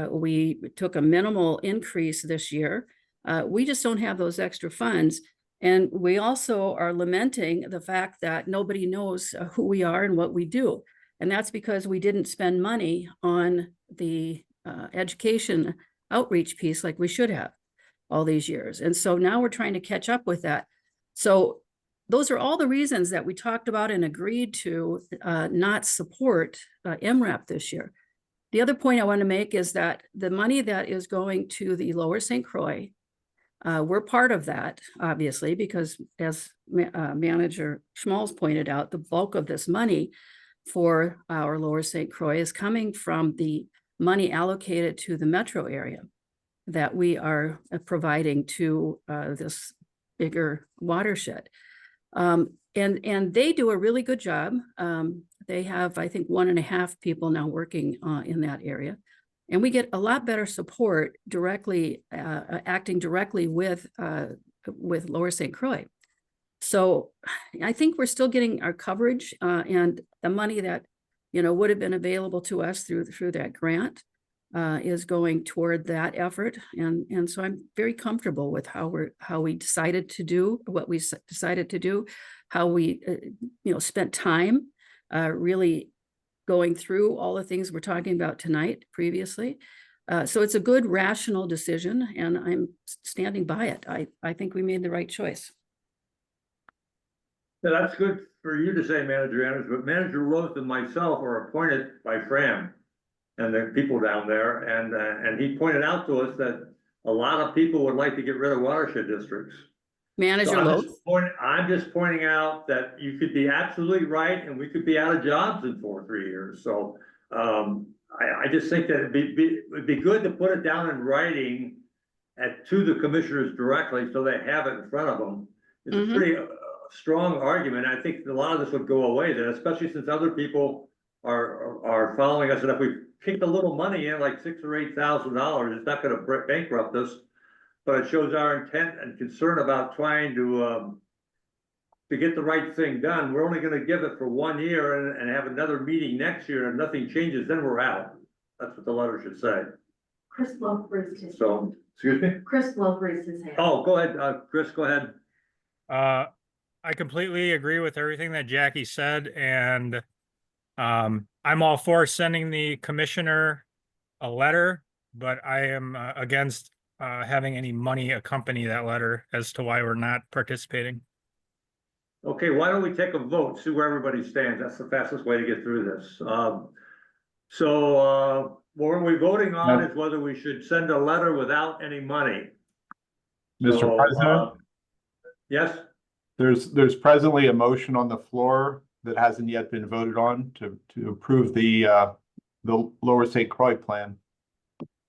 We took a minimal increase this year. We just don't have those extra funds. And we also are lamenting the fact that nobody knows who we are and what we do. And that's because we didn't spend money on the education outreach piece like we should have all these years. And so now we're trying to catch up with that. So those are all the reasons that we talked about and agreed to not support MRAP this year. The other point I want to make is that the money that is going to the Lower St. Croix, we're part of that, obviously, because as Manager Schmalz pointed out, the bulk of this money for our Lower St. Croix is coming from the money allocated to the metro area that we are providing to this bigger watershed. And they do a really good job. They have, I think, 1.5 people now working in that area. And we get a lot better support directly, acting directly with Lower St. Croix. So I think we're still getting our coverage and the money that, you know, would have been available to us through that grant is going toward that effort. And so I'm very comfortable with how we decided to do what we decided to do, how we, you know, spent time really going through all the things we're talking about tonight previously. So it's a good, rational decision, and I'm standing by it. I think we made the right choice. Yeah, that's good for you to say, Manager Anderson, but Manager Roth and myself are appointed by Fram and the people down there, and he pointed out to us that a lot of people would like to get rid of watershed districts. Manager So Loth? I'm just pointing out that you could be absolutely right, and we could be out of jobs in 3 years. So I just think that it'd be good to put it down in writing to the commissioners directly, so they have it in front of them. It's a pretty strong argument. I think a lot of this would go away then, especially since other people are following us. And if we kick a little money in, like $6,000 or $8,000, it's not going to bankrupt us. But it shows our intent and concern about trying to get the right thing done. We're only going to give it for 1 year and have another meeting next year, and if nothing changes, then we're out. That's what the letter should say. Chris Love raised his hand. So, excuse me? Chris Love raised his hand. Oh, go ahead, Chris, go ahead. I completely agree with everything that Jackie said, and I'm all for sending the commissioner a letter, but I am against having any money accompany that letter as to why we're not participating. Okay, why don't we take a vote, see where everybody stands? That's the fastest way to get through this. So what we're voting on is whether we should send a letter without any money. Mr. President, Yes? there's presently a motion on the floor that hasn't yet been voted on to approve the Lower St. Croix plan.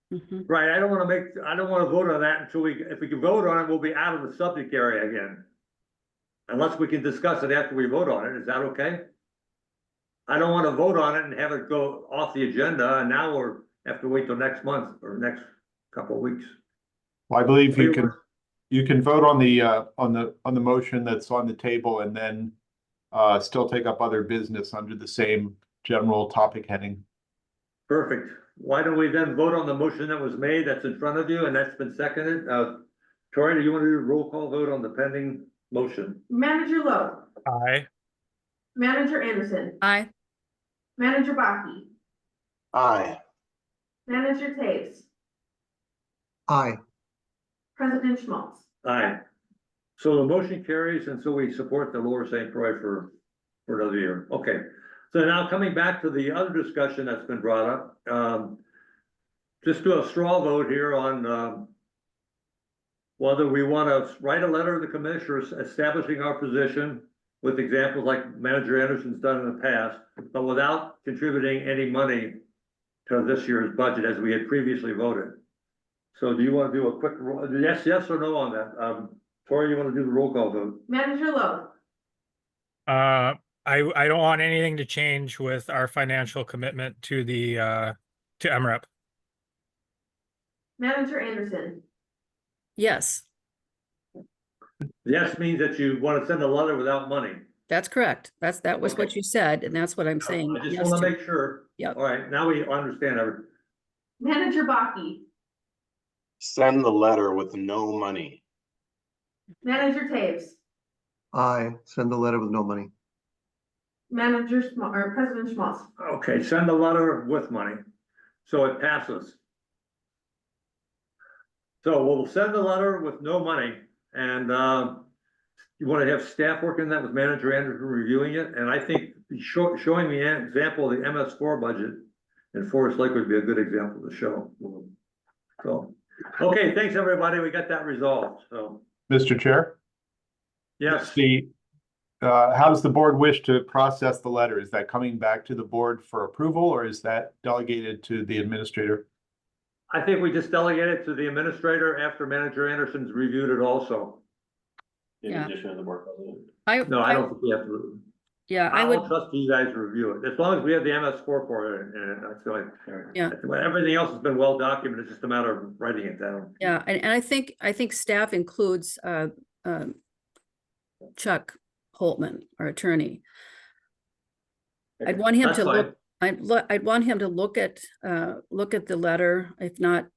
Right, I don't want to vote on that until if we can vote on it, we'll be out of the subject area again. Unless we can discuss it after we vote on it, is that okay? I don't wanna vote on it and have it go off the agenda, and now we're, have to wait till next month or next couple of weeks. Well, I believe you Three can, you can vote on the motion that's on the table and then still take up other business under the same general topic heading. Perfect. Why don't we then vote on the motion that was made, that's in front of you, and that's been seconded? Tori, do you want to do a roll call vote on the pending motion? Manager Lowe, Aye. Manager Anderson, Aye. Manager Baki, Aye. Manager Taves, Aye. President Schmaltz. Aye. So the motion carries, and so we support the Lower St. Croix for another year. Okay. So now coming back to the other discussion that's been brought up, just do a straw vote here on, whether we want to write a letter to the commissioners establishing our position with examples like Manager Anderson's done in the past, but without contributing any money to this year's budget as we had previously voted. So do you want to do a quick, yes or no on that? Tori, you want to do the roll call vote? Manager Lowe, I don't want anything to change with our financial commitment to the to MREP. Manager Anderson, Yes, Yes means that you want to send a letter without money. that's correct. That was what Okay. you said, and that's what I'm saying. I just yes want to to. make sure. Yep. All right, now we understand everything. Manager Baki, Send the letter with no money. Manager Taves, Aye. Send the letter with no money. President Schmaltz. Okay, send a letter with money, so it passes. So we'll send the letter with no money, and you want to have staff working that with Manager Anderson reviewing it, and I think showing the example of the MS4 budget in Forest Lake would be a good example to show. So, okay, thanks, everybody, we got that resolved, so, Mr. Chair? yes. How does the board wish to process the letter? Is that coming back to the board for approval, or is that delegated to the administrator? I think we just delegate it to the administrator after Manager Anderson's reviewed it also. In Yeah. addition to the board president. No, I don't think we have to. Yeah, I would, I'll trust you guys to review it, as long as we have the MS4 for it, and I feel like. Yeah. Everything else has been well documented, it's just a matter of writing it down. yeah, and I think staff includes Chuck Holtman, our attorney. I'd want him That's to fine. look, I'd want him to look at the letter, if not,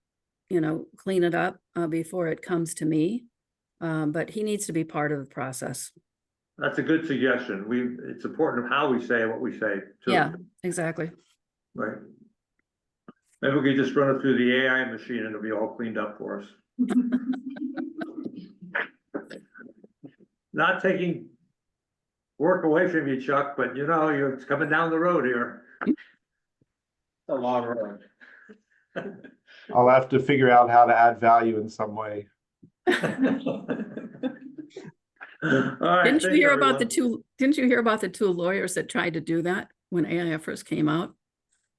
clean it up before it comes to me. But he needs to be part of the process. That's a good suggestion, it's important how we say what we say, too. Yeah, exactly. Right. Maybe we could just run it through the AI machine and it'll be all cleaned up for us. Not taking work away from you, Chuck, but you're coming down the road here. A long road. I'll have to figure out how to add value in some way. All right, Didn't you thanks, hear about everyone. didn't you hear about the two lawyers that tried to do that when AI first came out?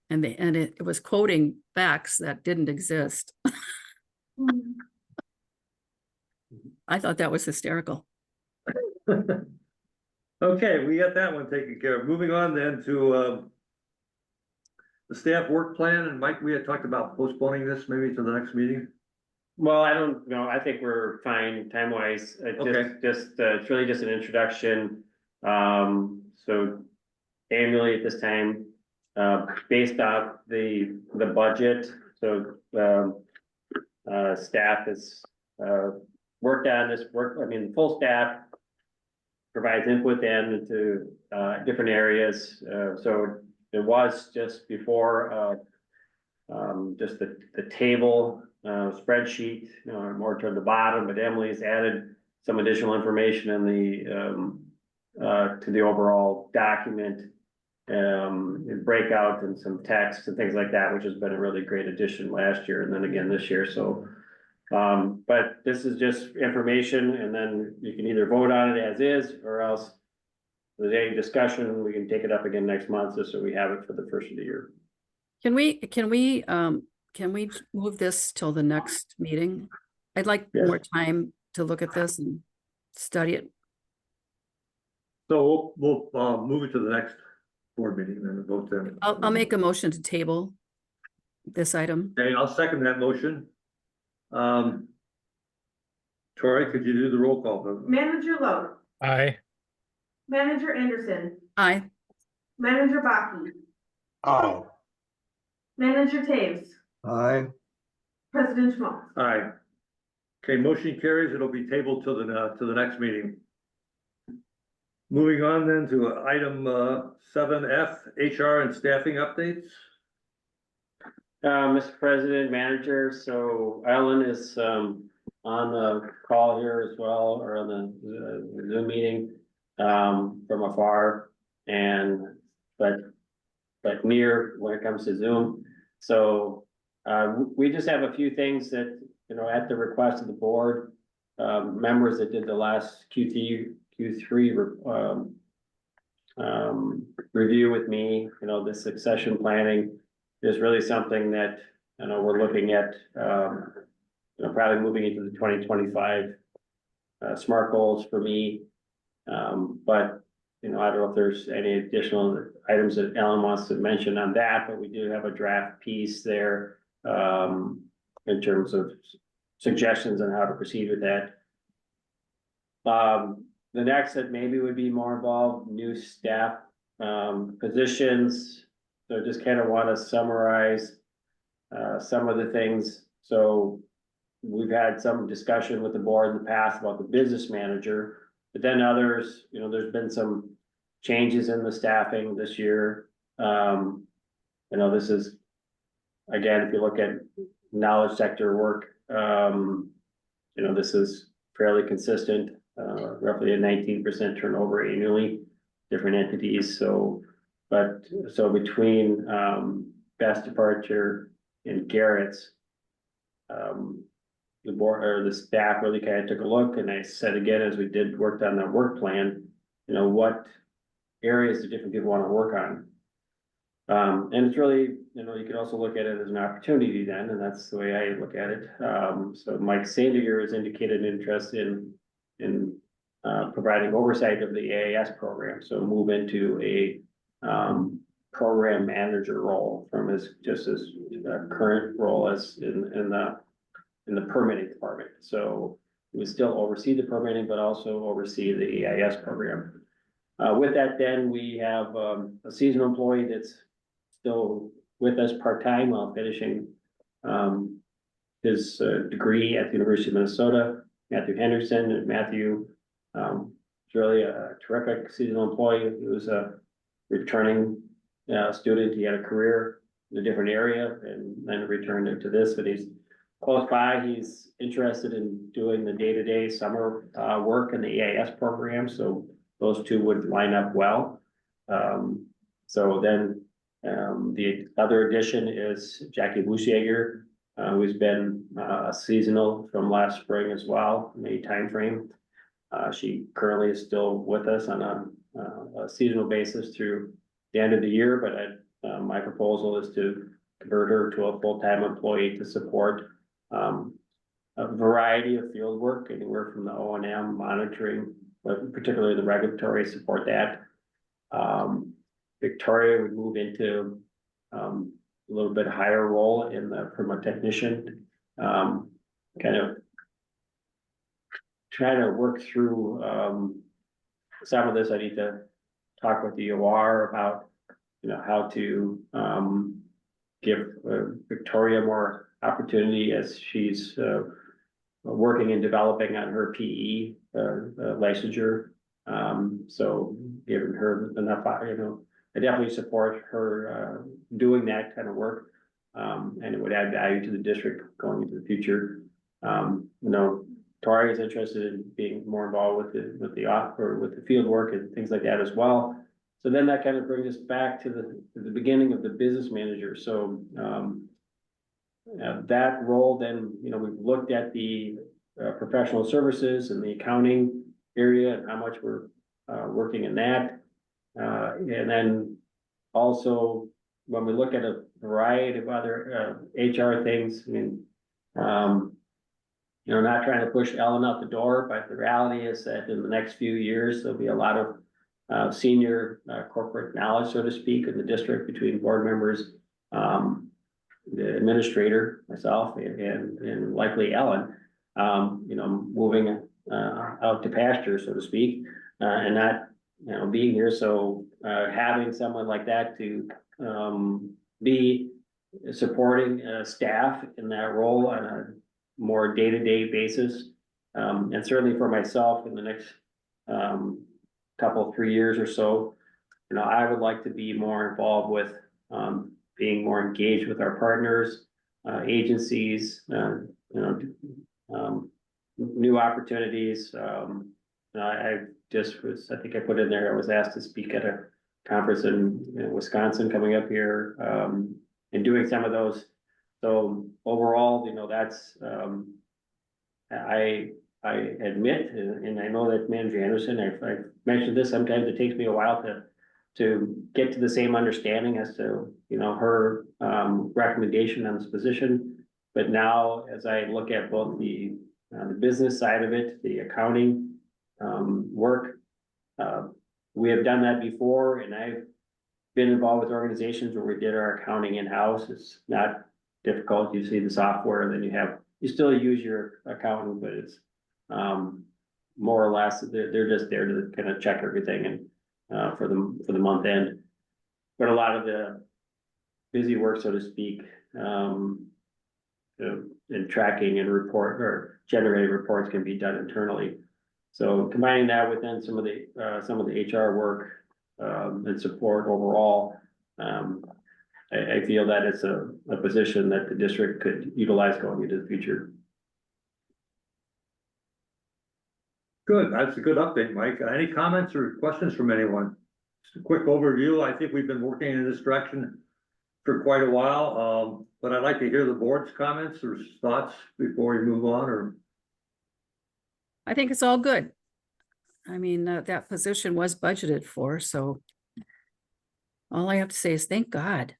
And it was quoting facts that didn't exist. I thought that was hysterical. Okay, we got that one taken care of. Moving on then to the staff work plan, and Mike, we had talked about postponing this maybe to the next meeting. Well, I don't know, I think we're fine time wise, Okay. it's really just an introduction. So annually at this time, based off the budget, so staff has worked on this full staff provides input then into different areas, so it was just before just the table spreadsheet, more toward the bottom, but Emily's added some additional information in the to the overall document, and breakout and some text and things like that, which has been a really great addition last year and then again this year, so. But this is just information, and then you can either vote on it as is, or else if there's any discussion, we can take it up again next month, just so we have it for the first of the year. Can we move this till the next meeting? I'd like Yes. more time to look at this and study it. So we'll move it to the next board meeting, then we'll vote then. I'll make a motion to table this item. Okay, I'll second that motion. Tori, could you do the roll call? vote? Manager Lowe, Aye. Manager Anderson, Aye. Manager Baki, Aye. Manager Taves, Aye. President Schmaltz. Aye. Okay, motion carries. It'll be tabled to the next meeting. Moving on then to item 7F, HR and staffing updates. Mr. President, Manager, so Ellen is, on the call here as well, or on the Zoom meeting, from afar. And, but near when it comes to Zoom. So, we just have a few things that, you know, at the request of the board, members that did the last Q3 review with me, you know, the succession planning is really something that, you know, we're looking at, you know, probably moving into the 2025 SMART goals for me. But, you know, I don't know if there's any additional items that Ellen wants to mention on that, but we do have a draft piece there, in terms of suggestions on how to proceed with that. The next that maybe would be more involved, new staff, positions. So just kind of want to summarize, some of the things. So we've had some discussion with the board in the past about the business manager, but then others, you know, there's been some changes in the staffing this year. You know, this is, again, if you look at knowledge sector work, you know, this is fairly consistent, roughly a 19% turnover annually, different entities. So, but so between Best Departure and Garrett's, the board or the staff really kind of took a look, and I said again, as we did worked on that work plan, you know, what areas do different people want to work on? And it's really, you know, you can also look at it as an opportunity then, and that's the way I look at it. So Mike Sandiger has indicated an interest in providing oversight of the AIS program, so move into a program manager role from his current role as in the permitting department. So he would still oversee the permitting, but also oversee the AIS program. With that, then we have a seasonal employee that's still with us part-time while finishing his degree at the University of Minnesota, Matthew Henderson. And Matthew is really a terrific seasonal employee. He was a returning student. He had a career in a different area and then returned into this, but he's close by. He's interested in doing the day-to-day summer work in the AIS program. So those two would line up well. So then the other addition is Jackie Busiager, who's been seasonal from last spring as well, May timeframe. She currently is still with us on a seasonal basis through the end of the year, but my proposal is to convert her to a full-time employee to support a variety of field work, anywhere from the O&M monitoring, but particularly the regulatory support that. Victoria would move into a little bit higher role from a technician, kind of trying to work through some of this. I need to talk with the OR about, you know, how to give Victoria more opportunity as she's working and developing on her PE licensure. So giving her enough, you know, I definitely support her doing that kind of work. And it would add value to the district going into the future. You know, Tori is interested in being more involved with the field work and things like that as well. So then that kind of brings us back to the beginning of the business manager. So that role, then, you know, we've looked at the professional services and the accounting area and how much we're working in that. And then also when we look at a variety of other HR things, I mean, you know, not trying to push Ellen out the door, but the reality is that in the next few years, there'll be a lot of senior corporate knowledge, so to speak, in the district between board members, the administrator, myself, and likely Ellen, you know, moving out to pasture, so to speak, and not, you know, being here. So having someone like that to be supporting staff in that role on a more day-to-day basis. And certainly for myself in the next couple, 3 years or so, you know, I would like to be more involved with being more engaged with our partners, agencies, you know, new opportunities. I just was, I think I put in there, I was asked to speak at a conference in Wisconsin coming up here, and doing some of those. So overall, you know, that's, I admit, and I know that Manager Anderson, I've mentioned this, sometimes it takes me a while to get to the same understanding as to, you know, her recommendation on this position. But now, as I look at both the business side of it, the accounting work, we have done that before, and I've been involved with organizations where we did our accounting in-house. It's not difficult. You see the software, then you still use your accountant, but it's more or less, they're just there to kind of check everything and for the month end. But a lot of the busy work, so to speak, in tracking and report or generating reports can be done internally. So combining that with then some of the HR work and support overall, I feel that it's a position that the district could utilize going into the future. Good, that's a good update, Mike. Any comments or questions from anyone? Just a quick overview. I think we've been working in this direction for quite a while, but I'd like to hear the board's comments or thoughts before we move on, or. I think it's all good. I mean, that position was budgeted for, so all I have to say is thank God.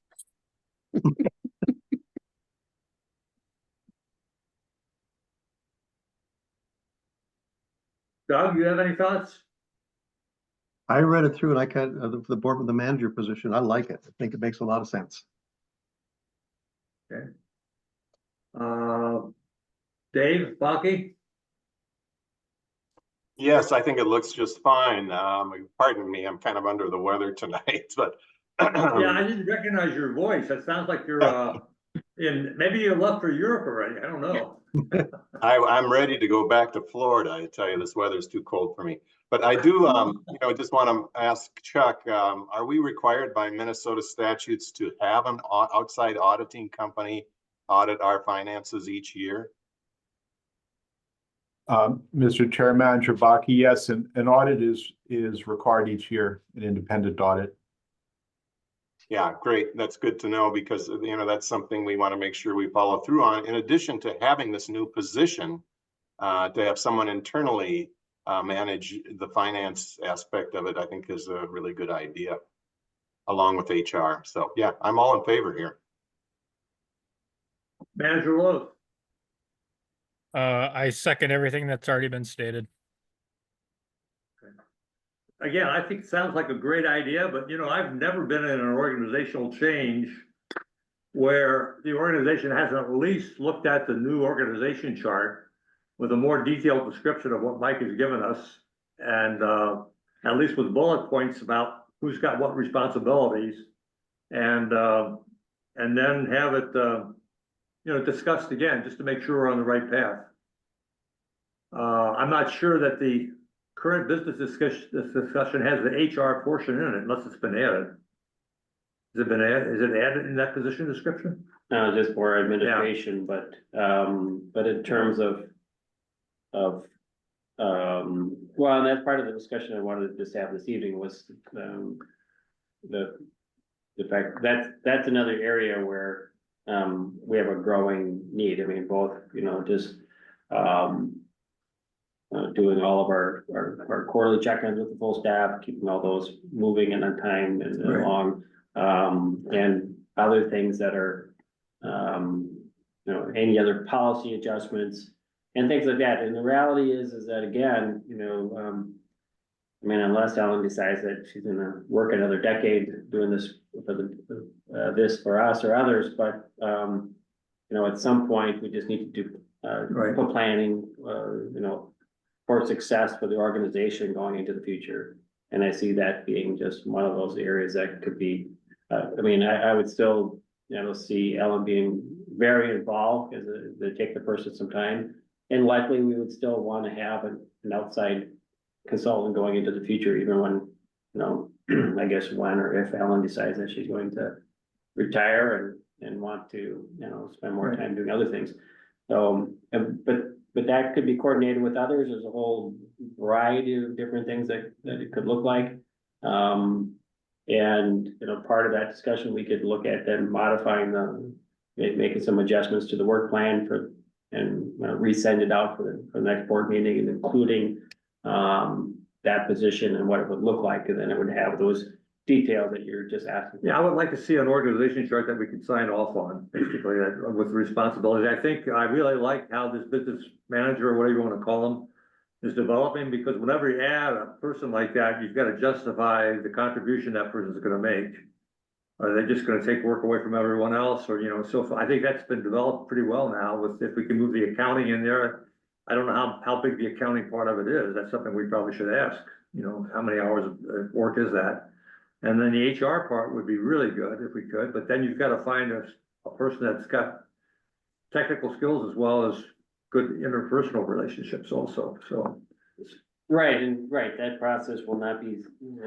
Doug, you have any thoughts? I read it through and I the board with the manager position, I like it. I think it makes a lot of sense. Okay. Dave, Baki? Yes, I think it looks just fine. Pardon me, I'm kind of under the weather tonight, but. Yeah, I didn't recognize your voice. That sounds like you're maybe you left for Europe already. I don't know. I'm ready to go back to Florida. I tell you, this weather's too cold for me. But I do, you know, just want to ask Chuck, are we required by Minnesota statutes to have an outside auditing company audit our finances each year? Mr. Chair, Manager Baki, yes, an audit is required each year, an independent audit. Yeah, great. That's good to know because, you know, that's something we want to make sure we follow through on. In addition to having this new position, to have someone internally manage the finance aspect of it, I think is a really good idea, along with HR. So yeah, I'm all in favor here. Manager Lowe? I second everything that's already been stated. Again, I think it sounds like a great idea, but you know, I've never been in an organizational change where the organization hasn't at least looked at the new organization chart with a more detailed description of what Mike has given us, and at least with bullet points about who's got what responsibilities, and then have it you know, discussed again just to make sure we're on the right path. I'm not sure that the current business discussion has the HR portion in it unless it's been added. Has it been added? Is it added in that position description? No, just more administration, but in terms of, well, and that's part of the discussion I wanted to just have this evening was, the fact that that's another area where, we have a growing need. I mean, both, you know, just, doing all of our quarterly check-ins with the full staff, keeping all those moving and on time and Right. along, and other things that are, you know, any other policy adjustments and things like that. And the reality is that again, you know, I mean, unless Ellen decides that she's gonna work another decade doing this for this for us or others, but, you know, at some point, we just need to do, Right. put planning, you know, for success for the organization going into the future. And I see that being just one of those areas that could be, I mean, I would still, you know, see Ellen being very involved as they take the person some time. And likely we would still want to have an outside consultant going into the future, even when, you know, I guess when or if Ellen decides that she's going to retire and want to, you know, spend more Right. time doing other things. So, but that could be coordinated with others. There's a whole variety of different things that it could look like. And, you know, part of that discussion, we could look at then modifying making some adjustments to the work plan and resend it out for the next board meeting and including that position and what it would look like, and then it would have those details that you're just asking. Yeah, I would like to see an organization chart that we can sign off on, basically, with responsibility. I think I really like how this business manager, or whatever you wanna call them, is developing, because whenever you add a person like that, you've gotta justify the contribution that person's gonna make. Are they just gonna take work away from everyone else, or, you know, so I think that's been developed pretty well now with, if we can move the accounting in there. I don't know how big the accounting part of it is. That's something we probably should ask, you know, how many hours of work is that? And then the HR part would be really good if we could, but then you've got to find a person that's got technical skills as well as good interpersonal relationships also, so. Right, and right, that process will not be.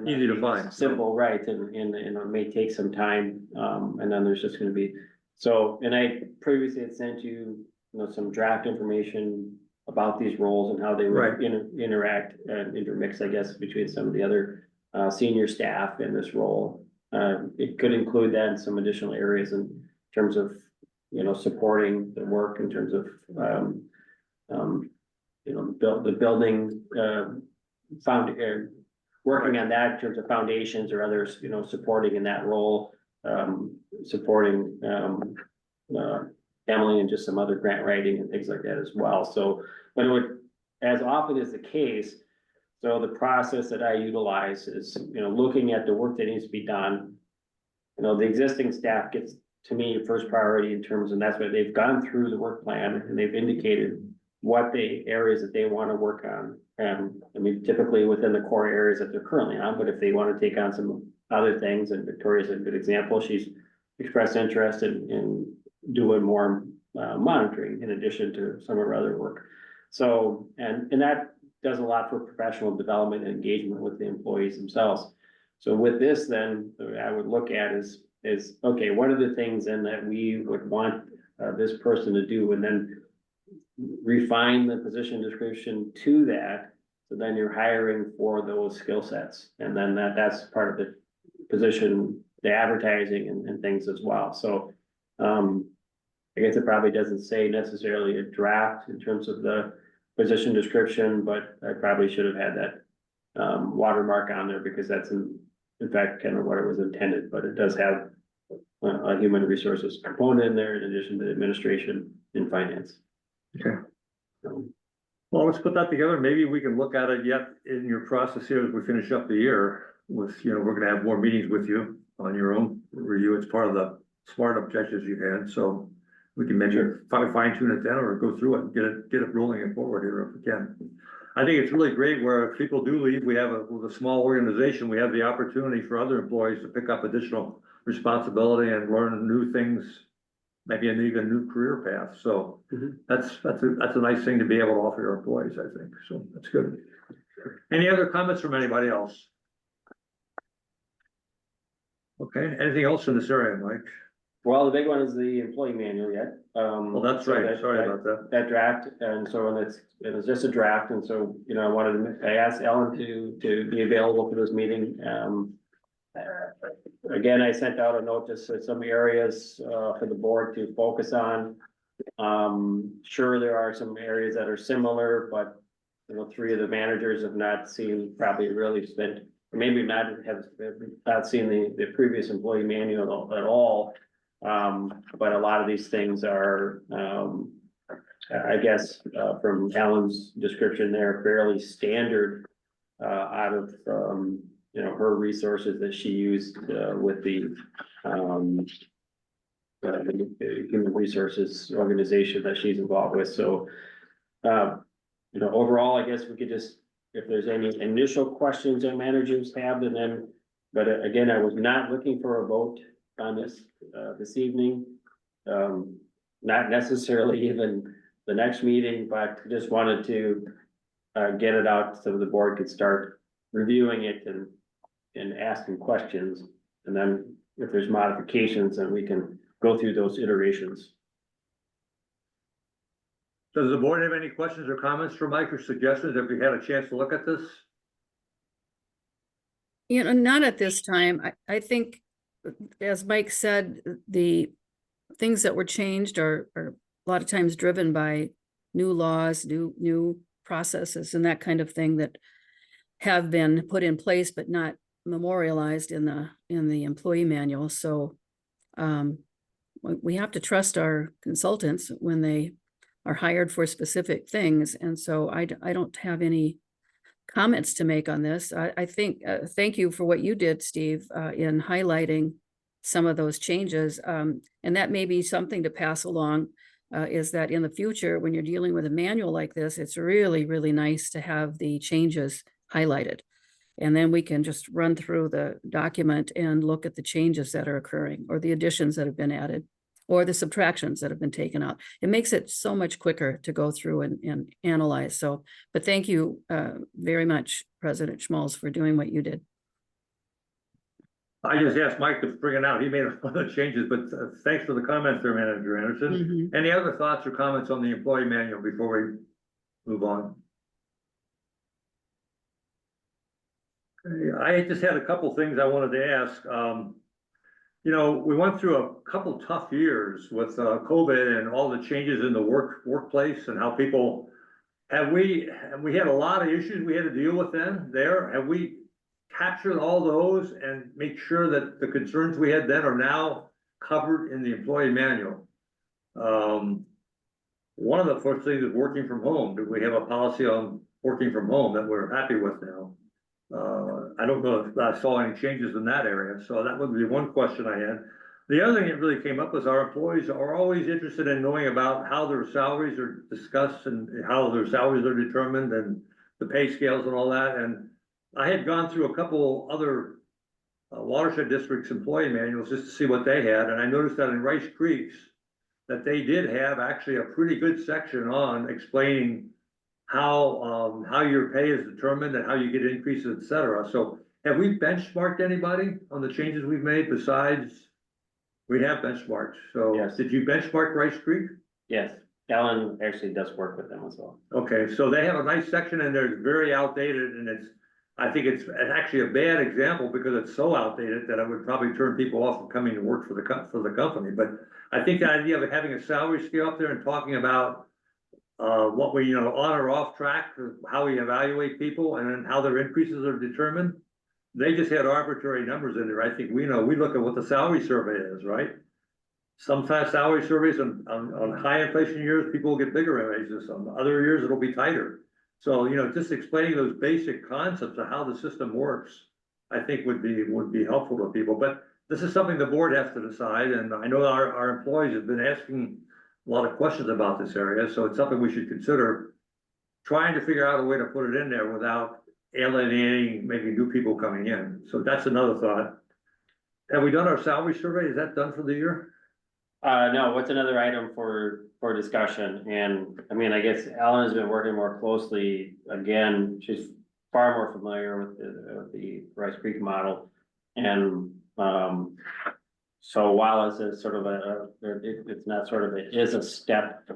Easy to find. Simple, right, and it may take some time, and then there's just gonna be, so, and I previously had sent you, you know, some draft information about these roles and how they Right. would interact and intermix, I guess, between some of the other senior staff in this role. It could include then some additional areas in terms of, you know, supporting the work in terms of, you know, the building, working on that in terms of foundations or others, you know, supporting in that role, supporting, Emily and just some other grant writing and things like that as well. So, but it would, as often is the case, so the process that I utilize is, you know, looking at the work that needs to be done. You know, the existing staff gets, to me, first priority in terms, and that's why they've gone through the work plan and they've indicated what the areas that they want to work on. And I mean, typically within the core areas that they're currently on, but if they want to take on some other things, and Victoria's a good example, she's expressed interest in doing more monitoring in addition to some of her other work. So, and that does a lot for professional development and engagement with the employees themselves. So with this, then I would look at is okay, what are the things then that we would want this person to do, and then refine the position description to that. So then you're hiring for those skill sets, and then that's part of the position, the advertising and things as well. So I guess it probably doesn't say necessarily a draft in terms of the position description, but I probably should have had that watermark on there, because that's in fact kind of what it was intended, but it does have a human resources component in there in addition to administration and finance. Okay. So, Well, let's put that together. Maybe we can look at it yet in your process here as we finish up the year with, you know, we're gonna have more meetings with you on your own review. It's part of the SMART objectives you've had, so we can maybe fine tune it then, or go through it and get it rolling and forward here if we can. I think it's really great where if people do leave, we have with a small organization, we have the opportunity for other employees to pick up additional responsibility and learn new things, maybe an even new career path. So that's a nice thing to be able to offer your employees, I think. So that's good. Any other comments from anybody else? Okay, anything else in this area, Mike? well, the big one is the employee manual yet. Well, that's So right. Sorry about that. That draft, and so, and it was just a draft, and so, you know, I asked Ellen to be available for this meeting. Again, I sent out a notice to some areas, for the board to focus on. Sure, there are some areas that are similar, but, you know, 3 of the managers have not seen, probably really spent, maybe not seen the previous employee manual at all. But a lot of these things are, I guess, from Alan's description, they're fairly standard out of, you know, her resources that she used, with the human resources organization that she's involved with, so. You know, overall, I guess we could just, if there's any initial questions that managers have, and then, but again, I was not looking for a vote on this evening. Not necessarily even the next meeting, but just wanted to get it out so the board could start reviewing it and asking questions. And then if there's modifications, then we can go through those iterations. Does the board have any questions or comments for Mike or suggestions if you had a chance to look at this? You know, not at this time. I think, as Mike said, the things that were changed are a lot of times driven by new laws, new processes and that kind of thing that have been put in place but not memorialized in the employee manual. So we have to trust our consultants when they are hired for specific things. And so I don't have any comments to make on this. I think, thank you for what you did, Steve, in highlighting some of those changes. And that may be something to pass along, is that in the future, when you're dealing with a manual like this, it's really, really nice to have the changes highlighted. And then we can just run through the document and look at the changes that are occurring, or the additions that have been added, or the subtractions that have been taken out. It makes it so much quicker to go through and analyze. So, but thank you very much, President Schmalz, for doing what you did. I just asked Mike to bring it out. He made a lot of changes, but thanks for the comments there, Manager Anderson. Any other thoughts or comments on the employee manual before we move on? I just had a couple things I wanted to ask. You know, we went through a couple tough years with COVID and all the changes in the workplace and how people we had a lot of issues we had to deal with then there. Have we captured all those and make sure that the concerns we had then are now covered in the employee manual? One of the first things is working from home. Do we have a policy on working from home that we're happy with now? I don't know if I saw any changes in that area, so that would be one question I had. The other thing that really came up was our employees are always interested in knowing about how their salaries are discussed and how their salaries are determined and the pay scales and all that. And I had gone through a couple other watershed districts employee manuals just to see what they had, and I noticed that in Rice Creeks that they did have actually a pretty good section on explaining how your pay is determined and how you get increases, et cetera. So have we benchmarked anybody on the changes we've made besides? We have benchmarked. So Yes. Did you benchmark Rice Creek? Yes, Ellen actually does work with them as well. Okay, so they have a nice section in there. It's very outdated, and I think it's actually a bad example because it's so outdated that it would probably turn people off from coming to work for the company. But I think the idea of having a salary scale up there and talking about what we, on or off track, how we evaluate people and then how their increases are determined. They just had arbitrary numbers in there. I think we look at what the salary survey is, right? Sometimes salary surveys on high inflation years, people will get bigger raises. On other years, it'll be tighter. So, just explaining those basic concepts of how the system works, I think would be helpful to people. But this is something the board has to decide. And I know our employees have been asking a lot of questions about this area. So it's something we should consider trying to figure out a way to put it in there without alienating maybe new people coming in. So that's another thought. Have we done our salary survey? Is that done for the year? No, what's another item for discussion? And I mean, I guess Ellen has been working more closely. Again, she's far more familiar with the Rice Creek model. And so while it's a sort of it's not sort of, it is a step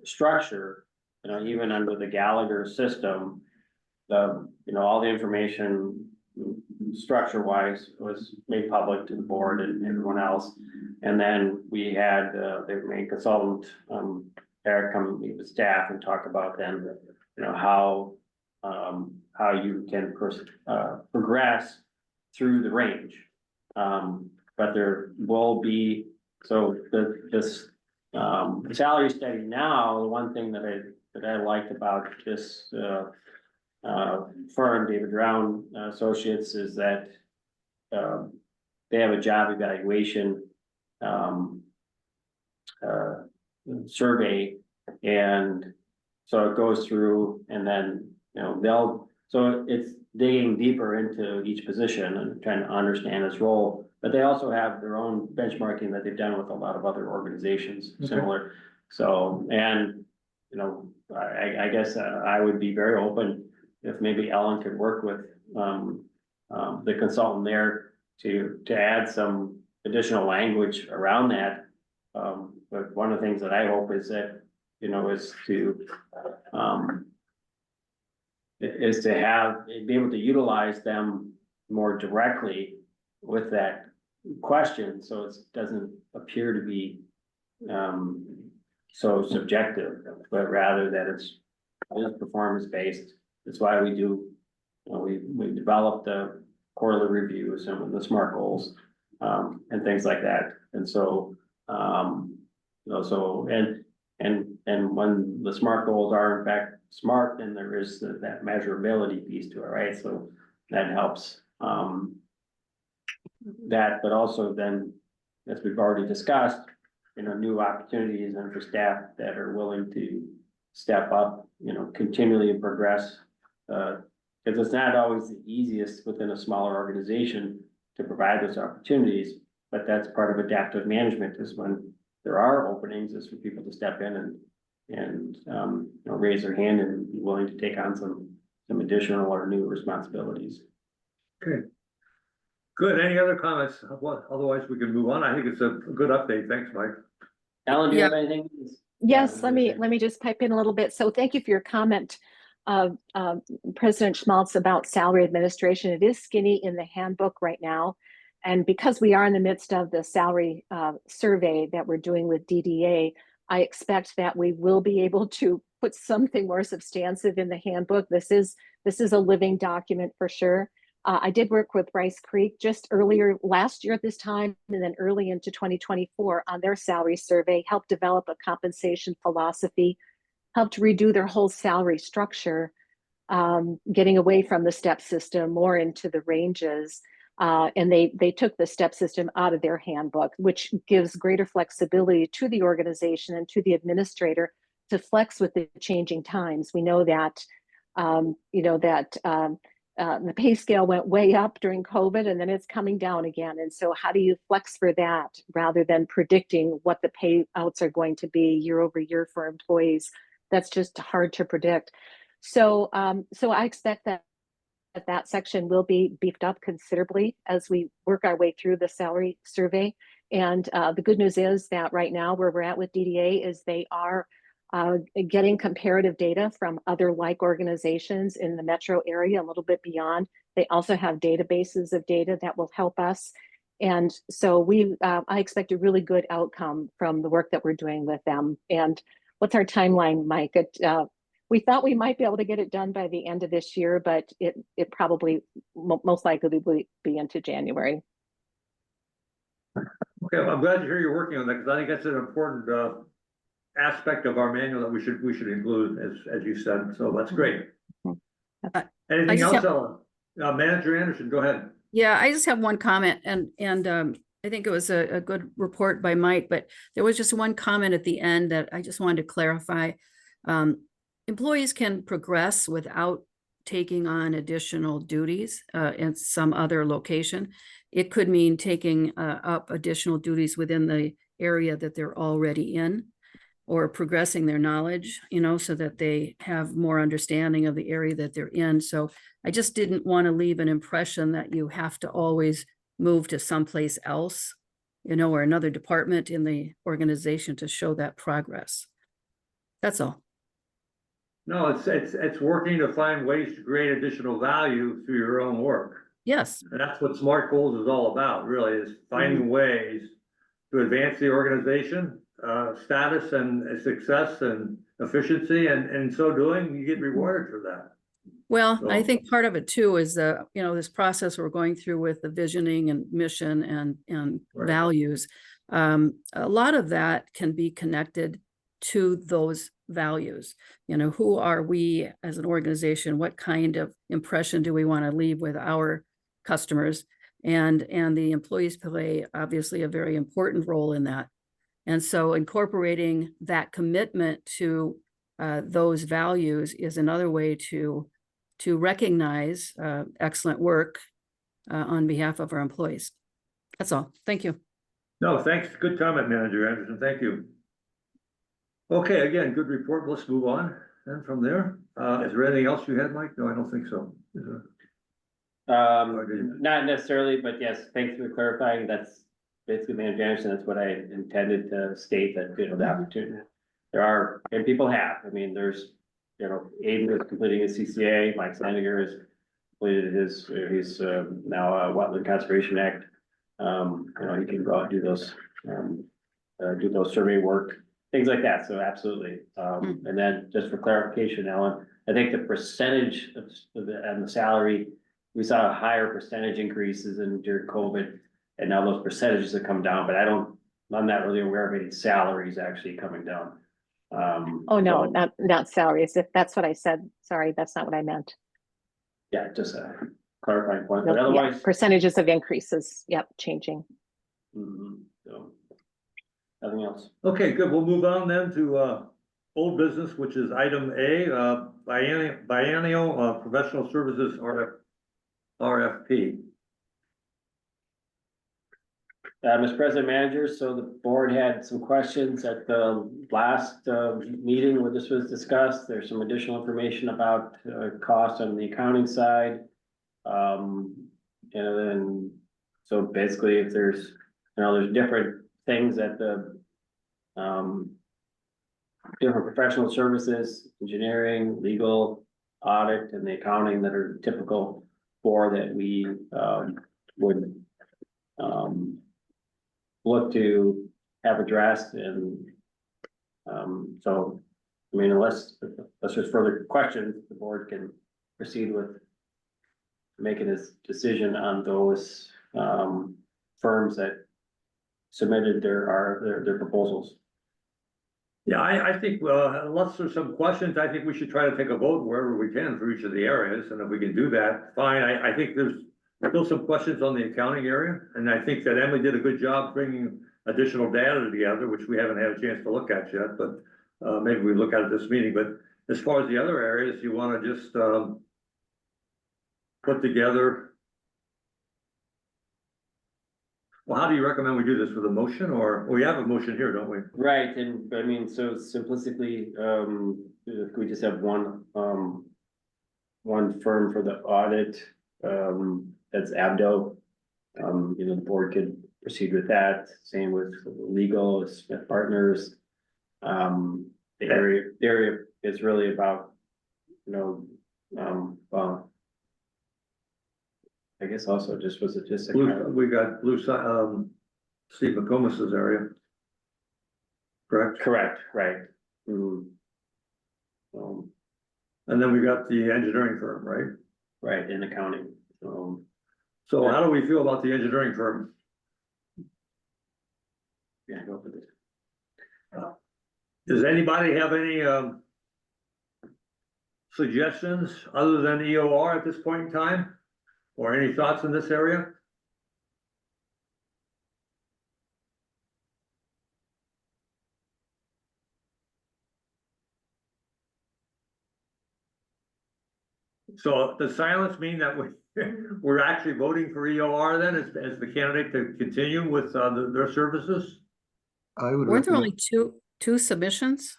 structure, even under the Gallagher system, all the information structure wise was made public to the board and everyone else. And then we had their main consultant, Eric, come meet with staff and talk about then, how you can progress through the range. But there will be, so this salary study now, the one thing that I liked about this firm, David Brown Associates, is that they have a job evaluation survey, and so it goes through, and then, so it's digging deeper into each position and trying to understand its role. But they also have their own benchmarking that they've done with a lot of other organizations similar. So, and, I guess I would be very open if maybe Ellen could work with the consultant there to add some additional language around that. But one of the things that I hope is that, is to have, be able to utilize them more directly with that question, so it doesn't appear to be so subjective, but rather that it is performance-based. That's why we do, we developed the quarterly reviews and the SMART goals, and things like that. And so, and when the SMART goals are in fact SMART, then there is that measurability piece to it, right? So that helps, that, but also then, as we've already discussed, new opportunities and for staff that are willing to step up, continually and progress. Because it's not always the easiest within a smaller organization to provide those opportunities, but that's part of adaptive management, is when there are openings, is for people to step in and raise their hand and be willing to take on some additional or new responsibilities. Okay. Good. Any other comments? Well, otherwise we can move on. I think it's a good update. Thanks, Mike. Alan, do you Yeah. have anything? Yes, let me just pipe in a little bit. So thank you for your comment, President Schmaltz, about salary administration. It is skinny in the handbook right now. And because we are in the midst of the salary survey that we're doing with DDA, I expect that we will be able to put something more substantive in the handbook. This is a living document for sure. I did work with Rice Creek just earlier last year at this time, and then early into 2024 on their salary survey, helped develop a compensation philosophy, helped redo their whole salary structure, getting away from the step system, more into the ranges. And they took the step system out of their handbook, which gives greater flexibility to the organization and to the administrator to flex with the changing times. We know that, the pay scale went way up during COVID, and then it's coming down again. And so how do you flex for that rather than predicting what the payouts are going to be year over year for employees? That's just hard to predict. So I expect that section will be beefed up considerably as we work our way through the salary survey. And the good news is that right now where we're at with DDA is they are getting comparative data from other like organizations in the metro area, a little bit beyond. They also have databases of data that will help us. And so I expect a really good outcome from the work that we're doing with them. And what's our timeline, Mike? We thought we might be able to get it done by the end of this year, but it probably most likely will be into January. Okay, well, I'm glad to hear you're working on that, because I think that's an important aspect of our manual that we should include, as you said. So that's great. Anything else, Ellen? Manager Anderson, go ahead. Yeah, I just have one comment, and I think it was a good report by Mike, but there was just one comment at the end that I just wanted to clarify. Employees can progress without taking on additional duties in some other location. It could mean taking up additional duties within the area that they're already in, or progressing their knowledge, so that they have more understanding of the area that they're in. So I just didn't want to leave an impression that you have to always move to someplace else, or another department in the organization to show that progress. That's all. No, it's working to find ways to create additional value through your own work. Yes. And that's what SMART Goals is all about, really, is finding ways to advance the organization status and success and efficiency, and in so doing, you get rewarded for that. Well, So- I think part of it too is this process we're going through with the visioning and mission and Right. values. A lot of that can be connected to those values. You know, who are we as an organization? What kind of impression do we want to leave with our customers? And the employees play obviously a very important role in that. And so incorporating that commitment to those values is another way to recognize excellent work on behalf of our employees. That's all. Thank you. No, thanks. Good comment, Manager Anderson. Thank you. Okay, again, good report. Let's move on then from there. Is there anything else you had, Mike? No, I don't think so. Is there? Not necessarily, but yes, thanks for clarifying. That's basically Manager Anderson. That's what I intended to state, that, you know, the opportunity. There are, and people have, I mean, there's, you know, Aiden is completing his CCA, Mike Slinger has completed his, he's now a Wetland Conservation Act. You know, he can go out and do those survey work, things like that. So absolutely. And then just for clarification, Ellen, I think the percentage of the salary, we saw higher percentage increases during COVID, and now those percentages have come down, but I'm not really aware of any salaries actually coming down. Oh, no, not salaries. If that's what I said, sorry, that's not what I meant. Yeah, just a clarifying point, No, but yeah, otherwise. percentages of increases, yep, changing. So, nothing else. Okay, good. We'll move on then to old business, which is item A, biennial professional services RFP. Mr. President, Manager, so the board had some questions at the last meeting where this was discussed. There's some additional information about costs on the accounting side. And then, so basically if there's, you know, there's different things at the different professional services, engineering, legal, audit, and the accounting that are typical for that we would look to have addressed. And so, I mean, unless there's further questions, the board can proceed with making his decision on those firms that submitted their proposals. Yeah, I think, unless there's some questions, I think we should try to take a vote wherever we can for each of the areas, and if we can do that, fine. I think there's still some questions on the accounting area, and I think that Emily did a good job bringing additional data together, which we haven't had a chance to look at yet, but maybe we look at it this meeting. But as far as the other areas, you want to just put together. Well, how do you recommend we do this, with a motion, or we have a motion here, don't we? Right, and I mean, so simplistically, if we just have one firm for the audit, that's Abdo. You know, the board could proceed with that. Same with legal, Smith Partners. The area is really about, you know, well, I guess also just, was it just? We got Steve McComas's area. Correct? Correct, right. And then we got the engineering firm, right? Right, in accounting. So how do we feel about the engineering firm? Yeah, go for this. Does anybody have any suggestions other than EOR at this point in time? Or any thoughts in this area? So does silence mean that we're actually voting for EOR then as the candidate to continue with their services? I would Weren't there recommend, only two submissions?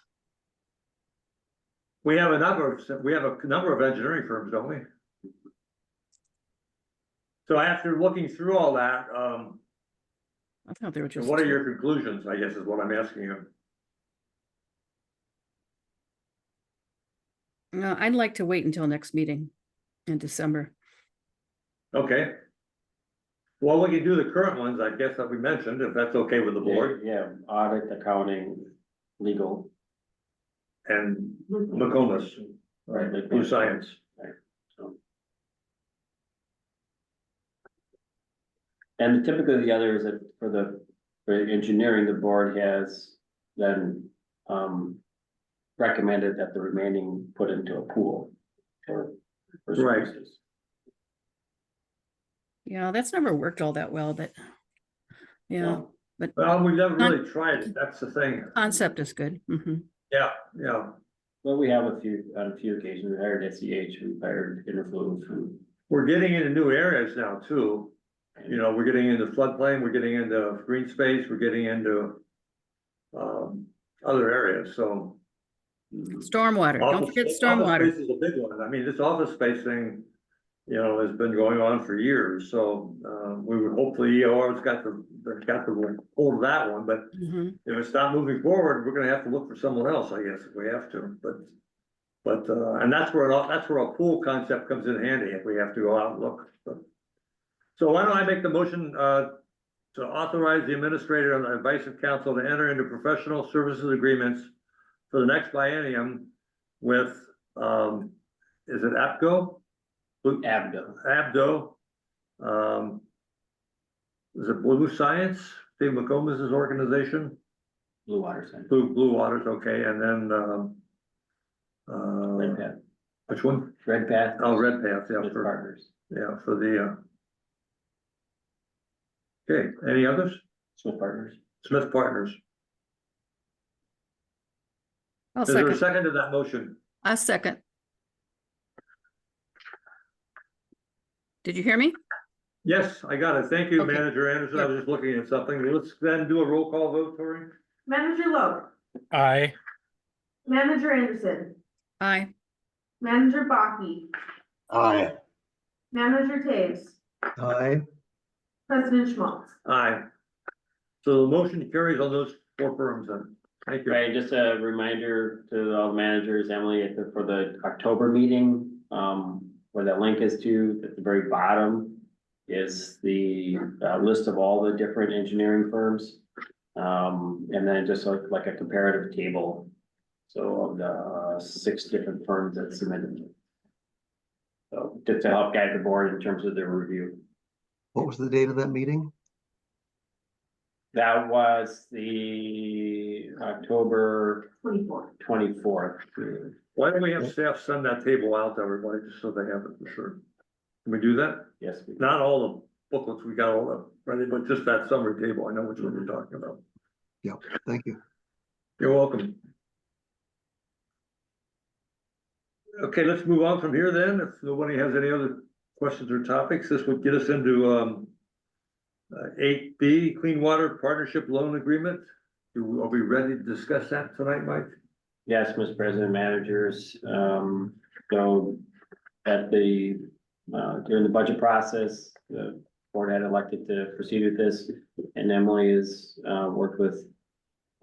We have a number of engineering firms, don't we? So after looking through all that, I thought they were just. what are two. your conclusions, I guess is what I'm asking you. No, I'd like to wait until next meeting in December. Okay. Well, we can do the current ones, I guess, that we mentioned, if that's okay with the board, Yeah, audit, accounting, legal. and McComas, Right. Blue Science. So. And typically the other is that for engineering, the board has then recommended that the remaining put into a pool for Right. services. Yeah, that's never worked all that well, but yeah, but Well, we've never really tried it, that's the thing. concept is good. Yeah, yeah. But we have on a few occasions, we hired SEH, we hired Interfluence, and We're getting into new areas now too. You know, we're getting into floodplain, we're getting into green space, we're getting into other areas, so. Stormwater, don't forget Office stormwater. space is a big one. I mean, this office space thing, you know, has been going on for years, so, we would hopefully EOR's got the hold of that one, but Mhm. if it's not moving forward, we're gonna have to look for someone else, I guess, if we have to, but, and that's where a pool concept comes in handy, if we have to go out and look, but. So why don't I make the motion, to authorize the administrator on the advice of council to enter into professional services agreements for the next biennium with, is it APCO? Abdo. Abdo. Is it Blue Science, Dave McCombs' organization? Blue Water Center, Blue Waters, okay, and then, Red Path, which one? Red Path. Oh, Red Path, yeah, With for, partners, for the, okay, any others? Smith Partners. Smith Partners. I'll Is there a second. second to that motion? A second. Did you hear me? Yes, I got it. Thank you, Okay. Manager Anderson. I was just looking at something. Let's then do a roll call vote, Tori. Manager Logue, Aye. Manager Anderson, Aye. Manager Baki, Aye. Manager Taves, Aye. President Schmaltz. Aye. So the motion carries on those four firms then. Thank you. Right, just a reminder to all managers, Emily, for the October meeting, where that link is to, at the very bottom is the list of all the different engineering firms. And then just like a comparative table. So of the 6 different firms that submitted. So just to help guide the board in terms of their review. What was the date of that meeting? That was the October 24th. 24th. Why don't we have staff send that table out to everybody just so they have it for sure? Can we do that? Yes. we- Not all the booklets, we got all the, ready, but just that summary table. I know which one we're talking about. Thank you. You're welcome. Okay, let's move on from here then. If nobody has any other questions or topics, this would get us into 8B, Clean Water Partnership Loan Agreement. Are we ready to discuss that tonight, Mike? Yes, Mr. President, managers, so at during the budget process, the board had elected to proceed with this, and Emily has worked with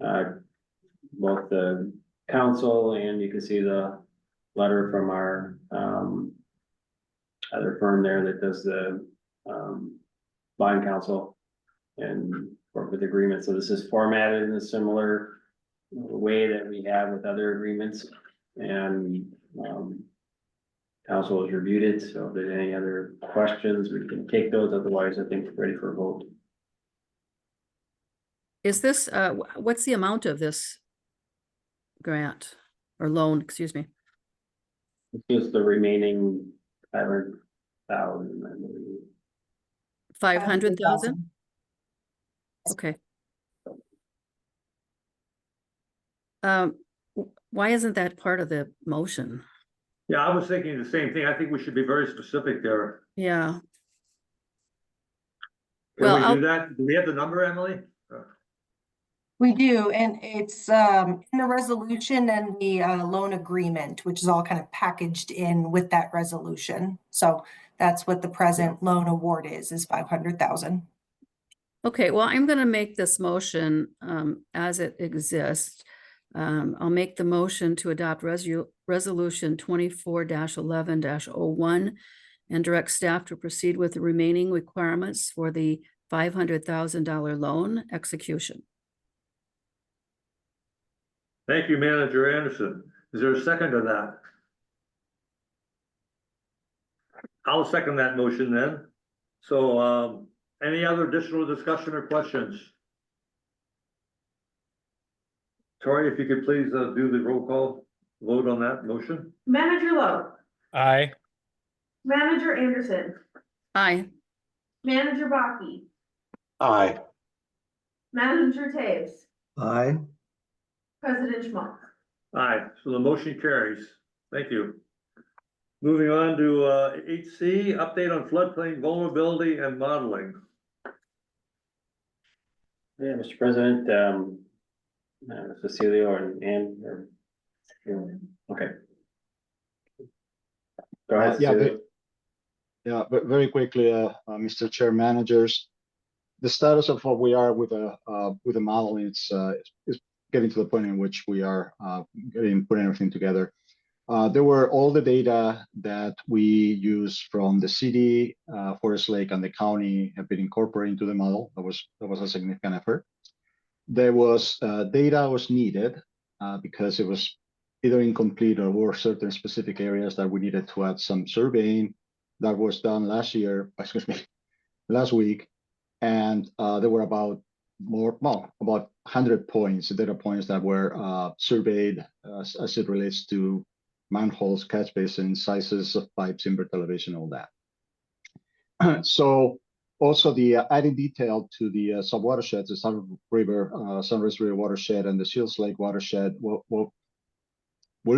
both the council, and you can see the letter from our other firm there that does the bond council and work with agreements. So this is formatted in a similar way that we have with other agreements, and council has reviewed it, so if there's any other questions, we can take those, otherwise I think we're ready for a vote. Is this, what's the amount of this grant or loan, excuse me? This is the remaining 500,000, I believe. 500,000? Okay. Why isn't that part of the motion? Yeah, I was thinking the same thing. I think we should be very specific there. Yeah, Can we Well, do that? Do we have the number, Emily? We do, and it's in the resolution and the loan agreement, which is all kind of packaged in with that resolution. So that's what the present loan award is 500,000. okay, well, I'm gonna make this motion as it exists. I'll make the motion to adopt resolution 24-11-01 and direct staff to proceed with the remaining requirements for the $500,000 loan execution. Thank you, Manager Anderson. Is there a second to that? I'll second that motion then. So, any other additional discussion or questions? Tori, if you could please do the roll call vote on that motion? Manager Lowe, Aye. Manager Anderson, Aye. Manager Baki, Aye. Manager Taves, Aye. President Schmaltz. Aye, so the motion carries. Thank you. Moving on to 8C, update on floodplain vulnerability and modeling. Yeah, Mr. President, Cecilia or Ann or, okay. Go ahead, Yeah, Cecilia. Yeah, but very quickly, Mr. Chair, managers, the status of what we are with the model is getting to the point in which we are putting everything together. There were all the data that we use from the city, Forest Lake, and the county have been incorporated into the model. That was a significant effort. There was data was needed because it was either incomplete or were certain specific areas that we needed to add some surveying. That was done last week, and there were about 100 points, data points that were surveyed as it relates to manholes, catch basins, sizes of pipes, invert elevation, all that. So also the adding detail to the subwatersheds, the Sunrise River watershed and the Seals Lake watershed will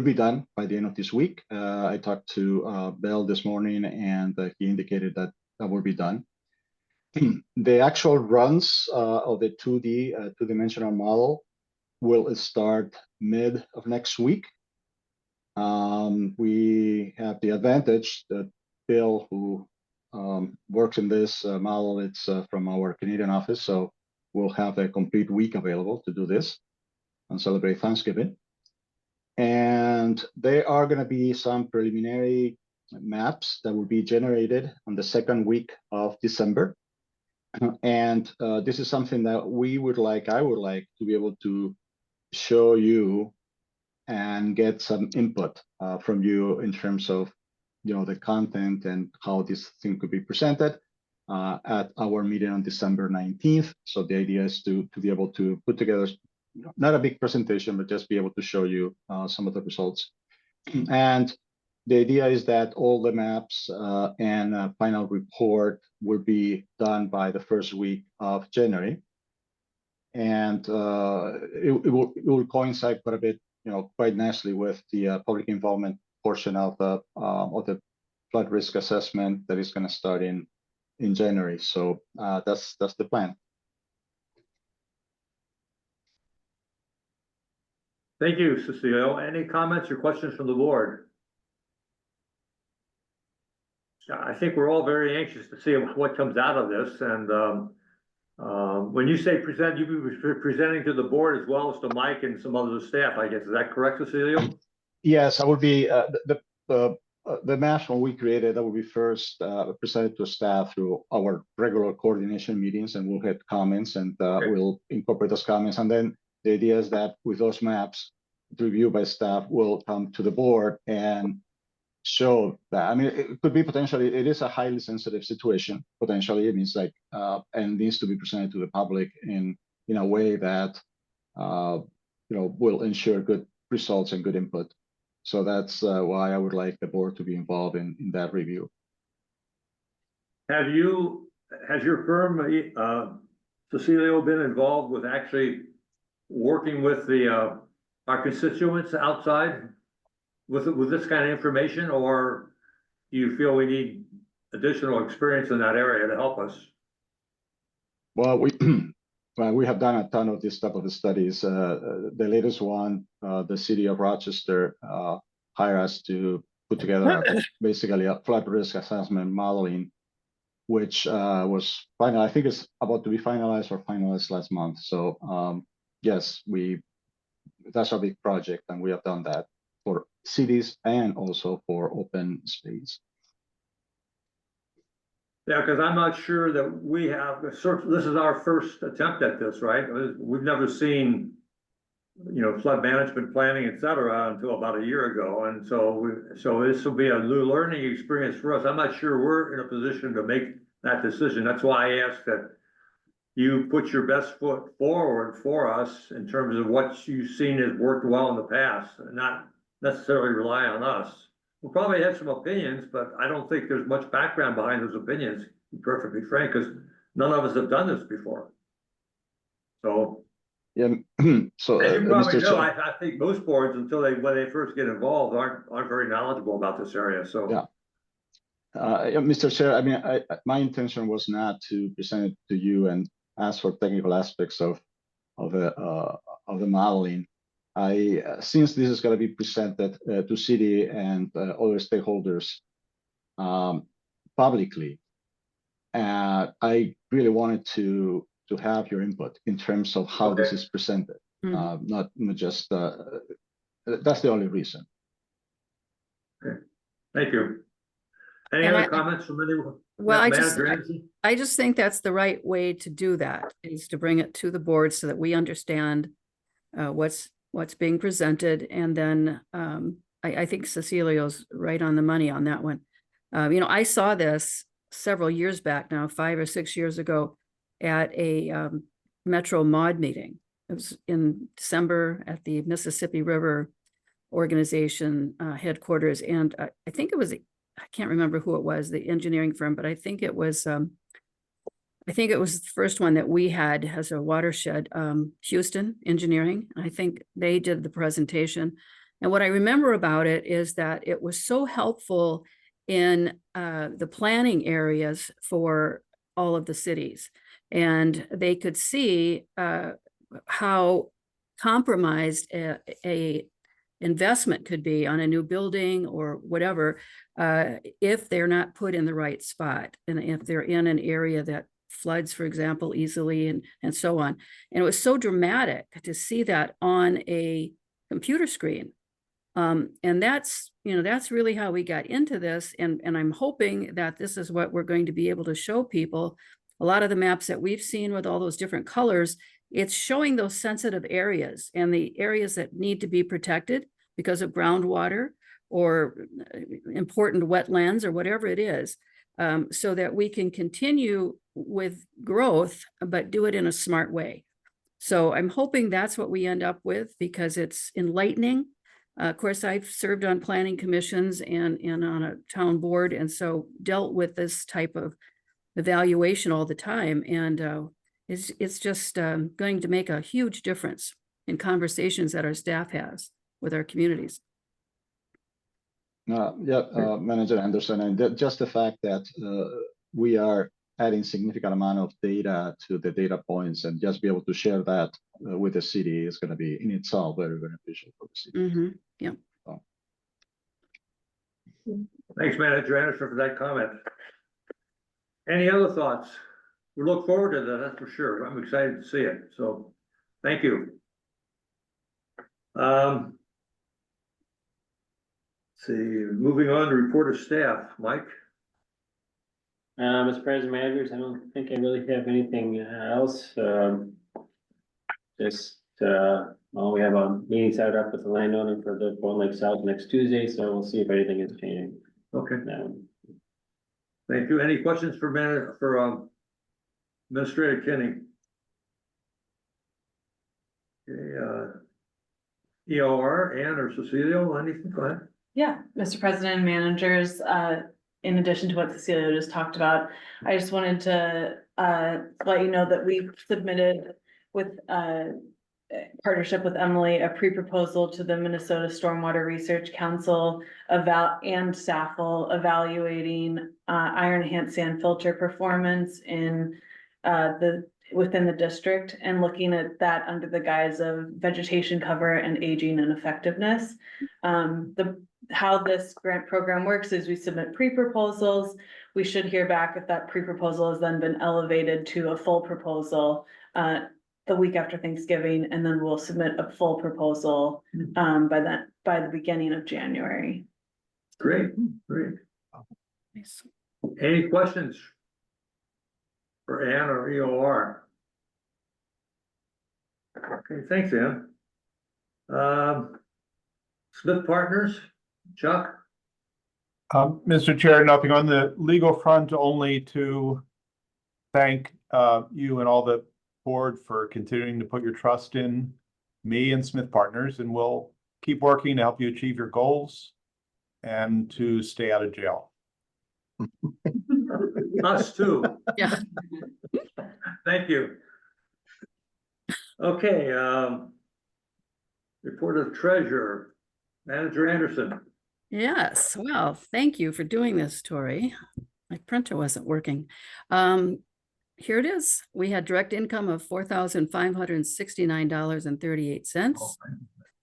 be done by the end of this week. I talked to Bell this morning, and he indicated that will be done. The actual runs of the 2D, two-dimensional model will start mid of next week. We have the advantage that Bill, who works in this model, it's from our Canadian office, so we'll have a complete week available to do this and celebrate Thanksgiving. And there are going to be some preliminary maps that will be generated on the second week of December. And this is something that I would like to be able to show you and get some input from you in terms of, the content and how this thing could be presented at our meeting on December 19th. So the idea is to be able to put together, not a big presentation, but just be able to show you some of the results. And the idea is that all the maps and final report will be done by the first week of January. And it will coincide quite a bit, quite nicely with the public involvement portion of the flood risk assessment that is going to start in January. So that's the plan. Thank you, Cecilio. Any comments or questions from the board? I think we're all very anxious to see what comes out of this. And when you say present, you'll be presenting to the board as well as to Mike and some other staff, I guess. Is that correct, Cecilio? Yes, I will be the maps when we created that will be first presented to staff through our regular coordination meetings, and we'll get comments and we'll incorporate those comments. And then the idea is that with those maps reviewed by staff, will come to the board and show that. I mean, it could be potentially, it is a highly sensitive situation, potentially. It means like, and needs to be presented to the public in a way that, will ensure good results and good input. So that's why I would like the board to be involved in that review. Has your firm, Cecilio, been involved with actually working with our constituents outside with this kind of information, or do you feel we need additional experience in that area to help us? Well, we have done a ton of this type of studies. The latest one, the city of Rochester hired us to put together basically a flood risk assessment modeling, which was final. I think it's about to be finalized or finalized last month. So yes, that's a big project, and we have done that for cities and also for open space. Yeah, because I'm not sure that we have, this is our first attempt at this, right? We've never seen, flood management planning, et cetera, until about a year ago. And so this will be a new learning experience for us. I'm not sure we're in a position to make that decision. That's why I asked that you put your best foot forward for us in terms of what you've seen has worked well in the past, and not necessarily rely on us. We'll probably have some opinions, but I don't think there's much background behind those opinions, to be perfectly frank, because none of us have done this before. So, Yeah, so, as you probably Mr. know, Chair, I think most boards, when they first get involved, aren't very knowledgeable about this area, so. Yeah. Yeah, Mr. Chair, I mean, my intention was not to present it to you and ask for technical aspects of the modeling. Since this is going to be presented to city and other stakeholders publicly, I really wanted to have your input in terms of how this is presented. Not just that's the only reason. Okay, thank you. Any And other I- comments from anyone? Well, Manager Anderson? I just think that's the right way to do that, is to bring it to the board so that we understand what's being presented. And then I think Cecilio's right on the money on that one. You know, I saw this several years back now, 5 or 6 years ago, at a Metro Mod meeting. It was in December at the Mississippi River Organization headquarters. And I think it was, I can't remember who it was, the engineering firm, but I think it was the first one that we had as a watershed, Houston Engineering. I think they did the presentation. And what I remember about it is that it was so helpful in the planning areas for all of the cities. And they could see how compromised a investment could be on a new building or whatever, if they're not put in the right spot, and if they're in an area that floods, for example, easily, and so on. And it was so dramatic to see that on a computer screen. And that's, you know, that's really how we got into this. And I'm hoping that this is what we're going to be able to show people. A lot of the maps that we've seen with all those different colors, it's showing those sensitive areas and the areas that need to be protected because of groundwater or important wetlands or whatever it is, so that we can continue with growth, but do it in a smart way. So I'm hoping that's what we end up with, because it's enlightening. Of course, I've served on planning commissions and on a town board, and so dealt with this type of evaluation all the time. And it's just going to make a huge difference in conversations that our staff has with our communities. Manager Anderson, and just the fact that we are adding significant amount of data to the data points, and just be able to share that with the city is going to be in itself very beneficial for the city. Yeah. So. Thanks, Manager Anderson, for that comment. Any other thoughts? We look forward to that, that's for sure. I'm excited to see it, so thank you. Let's see, moving on to report of staff, Mike. Mr. President, managers, I don't think I really have anything else. Well, we have a meeting set up with the landowner for the Bourne Lake South next Tuesday, so we'll see if anything is changing. Okay, thank you. Any questions for Administrator Kenny? Okay, EOR, Ann or Cecilio, anything? Go ahead. Yeah, Mr. President and managers, in addition to what Cecilia just talked about, I just wanted to let you know that we've submitted with partnership with Emily, a pre-proposal to the Minnesota Stormwater Research Council and SAFL evaluating iron enhanced sand filter performance in within the district, and looking at that under the guise of vegetation cover and aging and effectiveness. How this grant program works is we submit pre-proposals. We should hear back if that pre-proposal has then been elevated to a full proposal the week after Thanksgiving, and then we'll submit a full proposal by the beginning of January. Great. Nice. Any questions for Ann or EOR? Okay, thanks, Ann. Smith Partners, Chuck? Mr. Chair, nothing on the legal front, only to thank you and all the board for continuing to put your trust in me and Smith Partners, and we'll keep working to help you achieve your goals and to stay out of jail. Us too. Yeah. Thank you. Okay, report of treasurer, Manager Anderson. Yes, well, thank you for doing this, Tori. My printer wasn't working. Here it is. We had direct income of $4,569.38.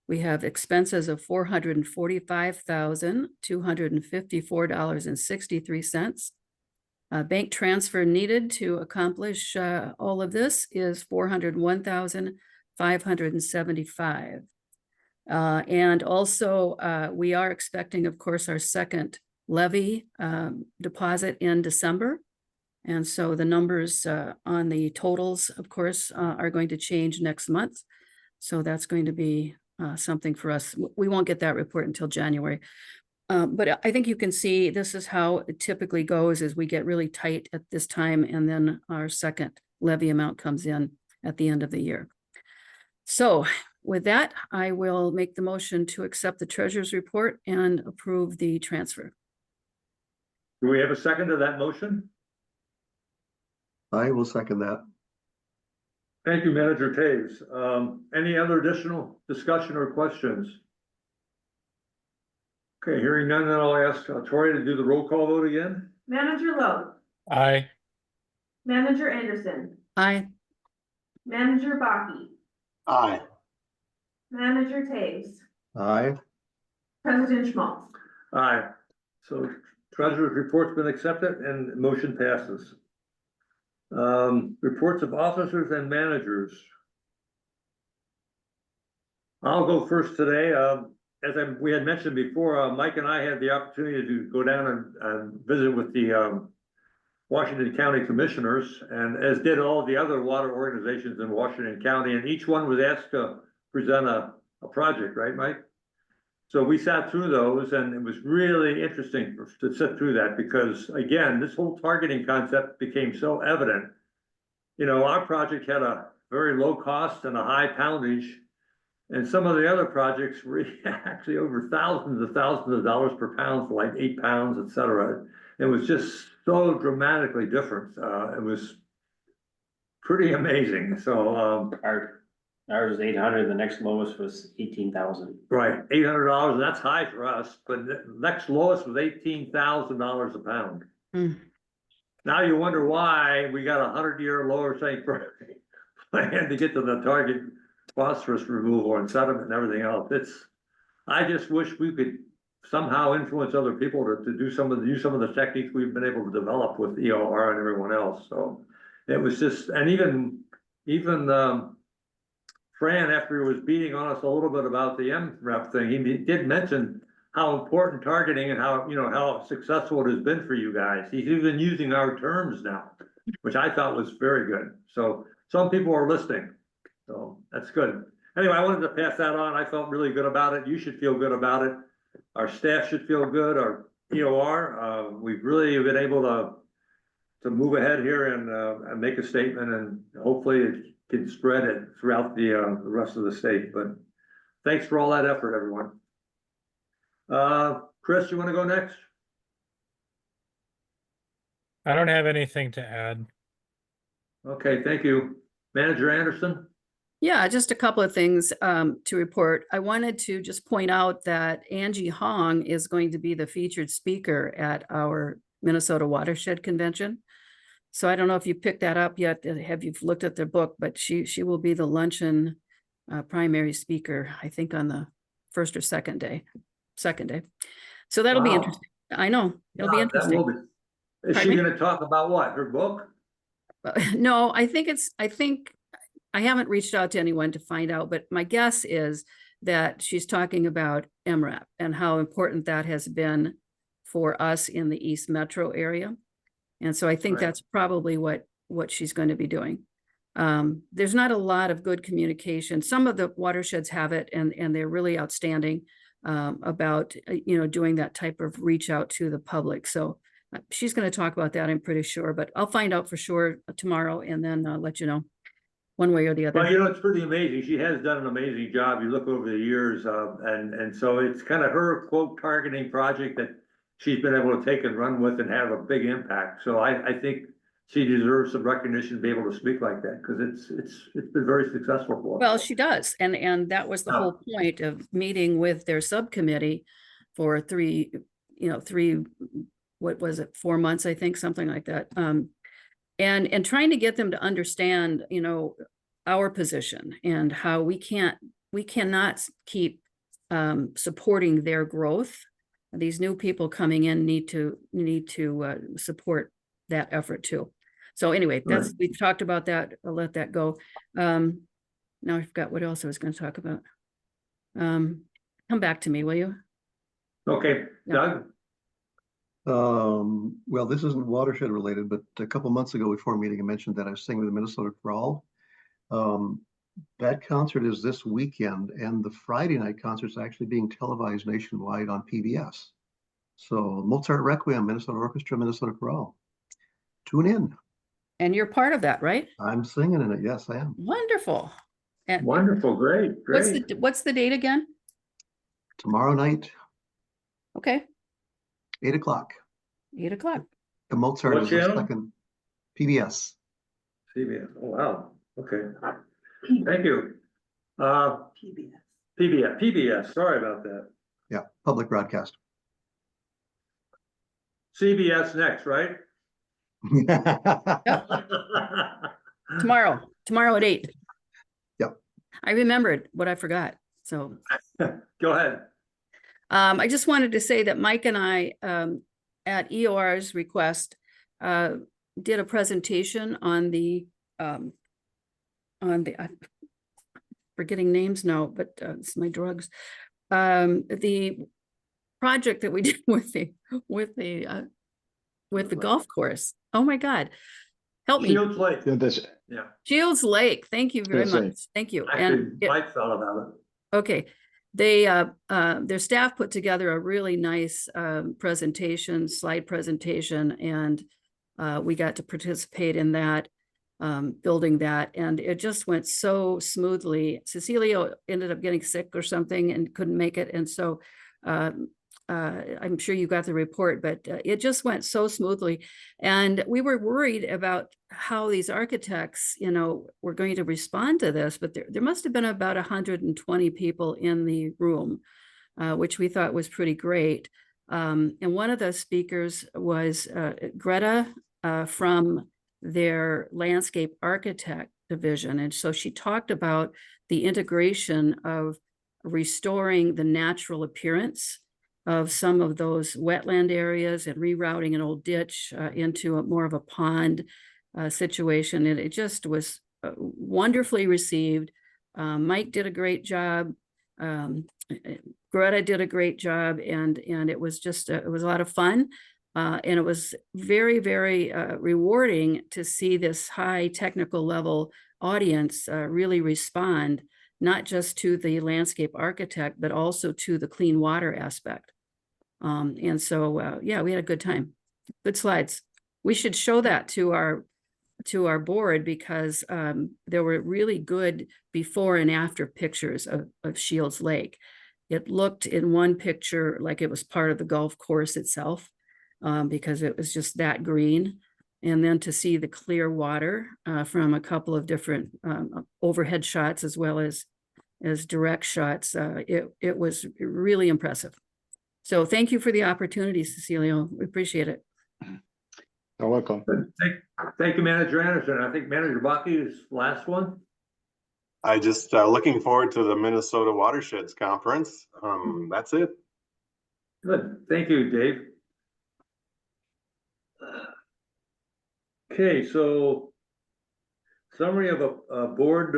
We have expenses of $445,254.63. Bank transfer needed to accomplish all of this is $401,575. And also, we are expecting, of course, our second levy deposit in December. And so the numbers on the totals, of course, are going to change next month. So that's going to be something for us. We won't get that report until January. But I think you can see this is how it typically goes, is we get really tight at this time, and then our second levy amount comes in at the end of the year. So with that, I will make the motion to accept the treasurer's report and approve the transfer. Do we have a second to that motion? I will second that. Thank you, Manager Taves. Any other additional discussion or questions? Okay, hearing none, then I'll ask Tori to do the roll call vote again. Manager Lowe, Aye. Manager Anderson, Aye. Manager Baki, Aye. Manager Taves, Aye. President Schmaltz. Aye. So treasurer's report's been accepted and motion passes. Reports of officers and managers. I'll go first today. We had mentioned before, Mike and I had the opportunity to go down and visit with the Washington County Commissioners, and as did all the other water organizations in Washington County, and each one was asked to present a project, right, Mike? So we sat through those, and it was really interesting to sit through that, because again, this whole targeting concept became so evident. You know, our project had a very low cost and a high poundage, and some of the other projects were actually over thousands of dollars per pound, for like 8 pounds, et cetera. It was just so dramatically different. It was pretty amazing. So, Ours was 800, the next lowest was 18,000. right, $800, and that's high for us, but the next lowest was $18,000 a pound. Mm. Now you wonder why we got a 100-year lower St. Croix plan to get to the target phosphorus removal and sediment and everything else. I just wish we could somehow influence other people to use some of the techniques we've been able to develop with EOR and everyone else. So it was just, and even Fran, after he was beating on us a little bit about the MREP thing, he did mention how important targeting and how successful it has been for you guys. He's even using our terms now, which I thought was very good. So some people are listening, so that's good. Anyway, I wanted to pass that on. I felt really good about it. You should feel good about it. Our staff should feel good. Our EOR, we've really been able to move ahead here and make a statement, and hopefully it can spread it throughout the rest of the state. But thanks for all that effort, everyone. Chris, you want to go next? I don't have anything to add. Okay, thank you. Manager Anderson? Yeah, just a couple of things to report. I wanted to just point out that Angie Hong is going to be the featured speaker at our Minnesota Watershed Convention. So I don't know if you picked that up yet, have you looked at their book, but she will be the luncheon primary speaker, I think on the first or second day. So that'll be Wow. interesting. I know, it'll be interesting. Is Pardon she me? gonna talk about what, her book? No, I think I haven't reached out to anyone to find out, but my guess is that she's talking about MRAP and how important that has been for us in the East Metro area. And so I think Right. that's probably what she's going to be doing. There's not a lot of good communication. Some of the watersheds have it, and they're really outstanding about doing that type of reach out to the public. So she's going to talk about that, I'm pretty sure, but I'll find out for sure tomorrow and then let you know one way or the Well, other. you know, it's pretty amazing. She has done an amazing job. You look over the years, and so it's kind of her quote targeting project that she's been able to take and run with and have a big impact. So I think she deserves some recognition to be able to speak like that, because it's been very successful for her. Well, she does. And that was the whole point of meeting with their subcommittee for three, what was it, 4 months, I think, something like that. And trying to get them to understand, our position and how we cannot keep supporting their growth. These new people coming in need to support that effort too. So anyway, we've talked about that. I'll let that go. Now I forgot what else I was going to talk about. Come back to me, will you? Okay, Yeah. Doug? Well, this isn't watershed related, but a couple months ago before meeting, I mentioned that I was singing with the Minnesota Chorale. That concert is this weekend, and the Friday night concert is actually being televised nationwide on PBS. So Mozart Requiem, Minnesota Orchestra, Minnesota Chorale. Tune in. And you're part of that, right? I'm singing in it. Yes, I am. Wonderful. And Wonderful, great. what's the date again? Tomorrow night, Okay, 8 o'clock. 8 o'clock. The Mozart What is the channel? second. PBS. CBS, oh, wow, okay. Thank you. PBS. PBS, sorry about that. Yeah, public broadcast. CBS next, right? Tomorrow at 8. Yep. I remembered what I forgot. So Go ahead. I just wanted to say that Mike and I, at EOR's request, did a presentation on the I'm forgetting names now, but it's my drugs. The project that we did with the golf course. Oh my God, help me. Shields Lake, Yeah, that's, yeah. Shields Lake. Thank you very Shields Lake. much. Thank you. Actually, And Mike thought about it. okay, they their staff put together a really nice presentation, slide presentation, and we got to participate in that, building that, and it just went so smoothly. Cecilia ended up getting sick or something and couldn't make it, and so I'm sure you got the report, but it just went so smoothly. And we were worried about how these architects, were going to respond to this, but there must have been about 120 people in the room, which we thought was pretty great. And one of the speakers was Greta from their landscape architect division. And so she talked about the integration of restoring the natural appearance of some of those wetland areas and rerouting an old ditch into more of a pond situation. And it just was wonderfully received. Mike did a great job. Greta did a great job, and it was just it was a lot of fun. And it was very, very rewarding to see this high technical level audience really respond, not just to the landscape architect, but also to the clean water aspect. And so, yeah, we had a good time. Good slides. We should show that to our board, because there were really good before and after pictures of Shields Lake. It looked in one picture like it was part of the golf course itself, because it was just that green. And then to see the clear water from a couple of different overhead shots as well as direct shots, it was really impressive. So thank you for the opportunity, Cecilia. We appreciate it. you're welcome. Thank you, Manager Anderson. I think Manager Bucky is last one. I just looking forward to the Minnesota Watersheds Conference. That's it. Good, thank you, Dave. Okay, so summary of a board,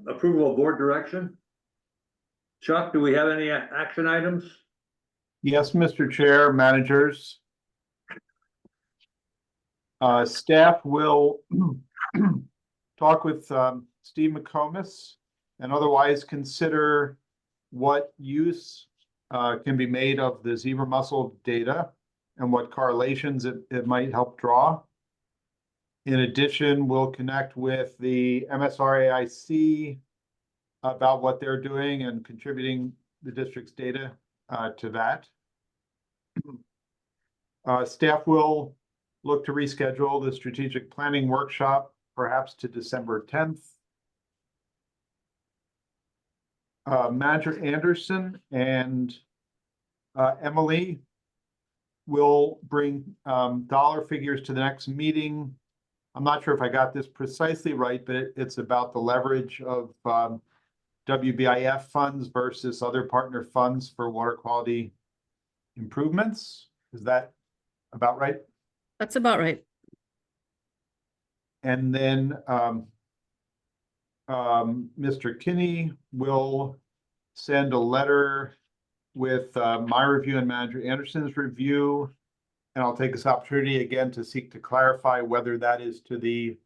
approval of board direction. Chuck, do we have any action items? Yes, Mr. Chair, managers. Staff will talk with Steve McComas and otherwise consider what use can be made of the zebra mussel data and what correlations it might help draw. In addition, we'll connect with the MSRAIC about what they're doing and contributing the district's data to that. Staff will look to reschedule the strategic planning workshop, perhaps to December 10th. Manager Anderson and Emily will bring dollar figures to the next meeting. I'm not sure if I got this precisely right, but it's about the leverage of WBIF funds versus other partner funds for water quality improvements. Is that about right? That's about right. And then Mr. Kinney will send a letter with my review and Manager Anderson's review. And I'll take this opportunity again to seek to clarify whether that is to the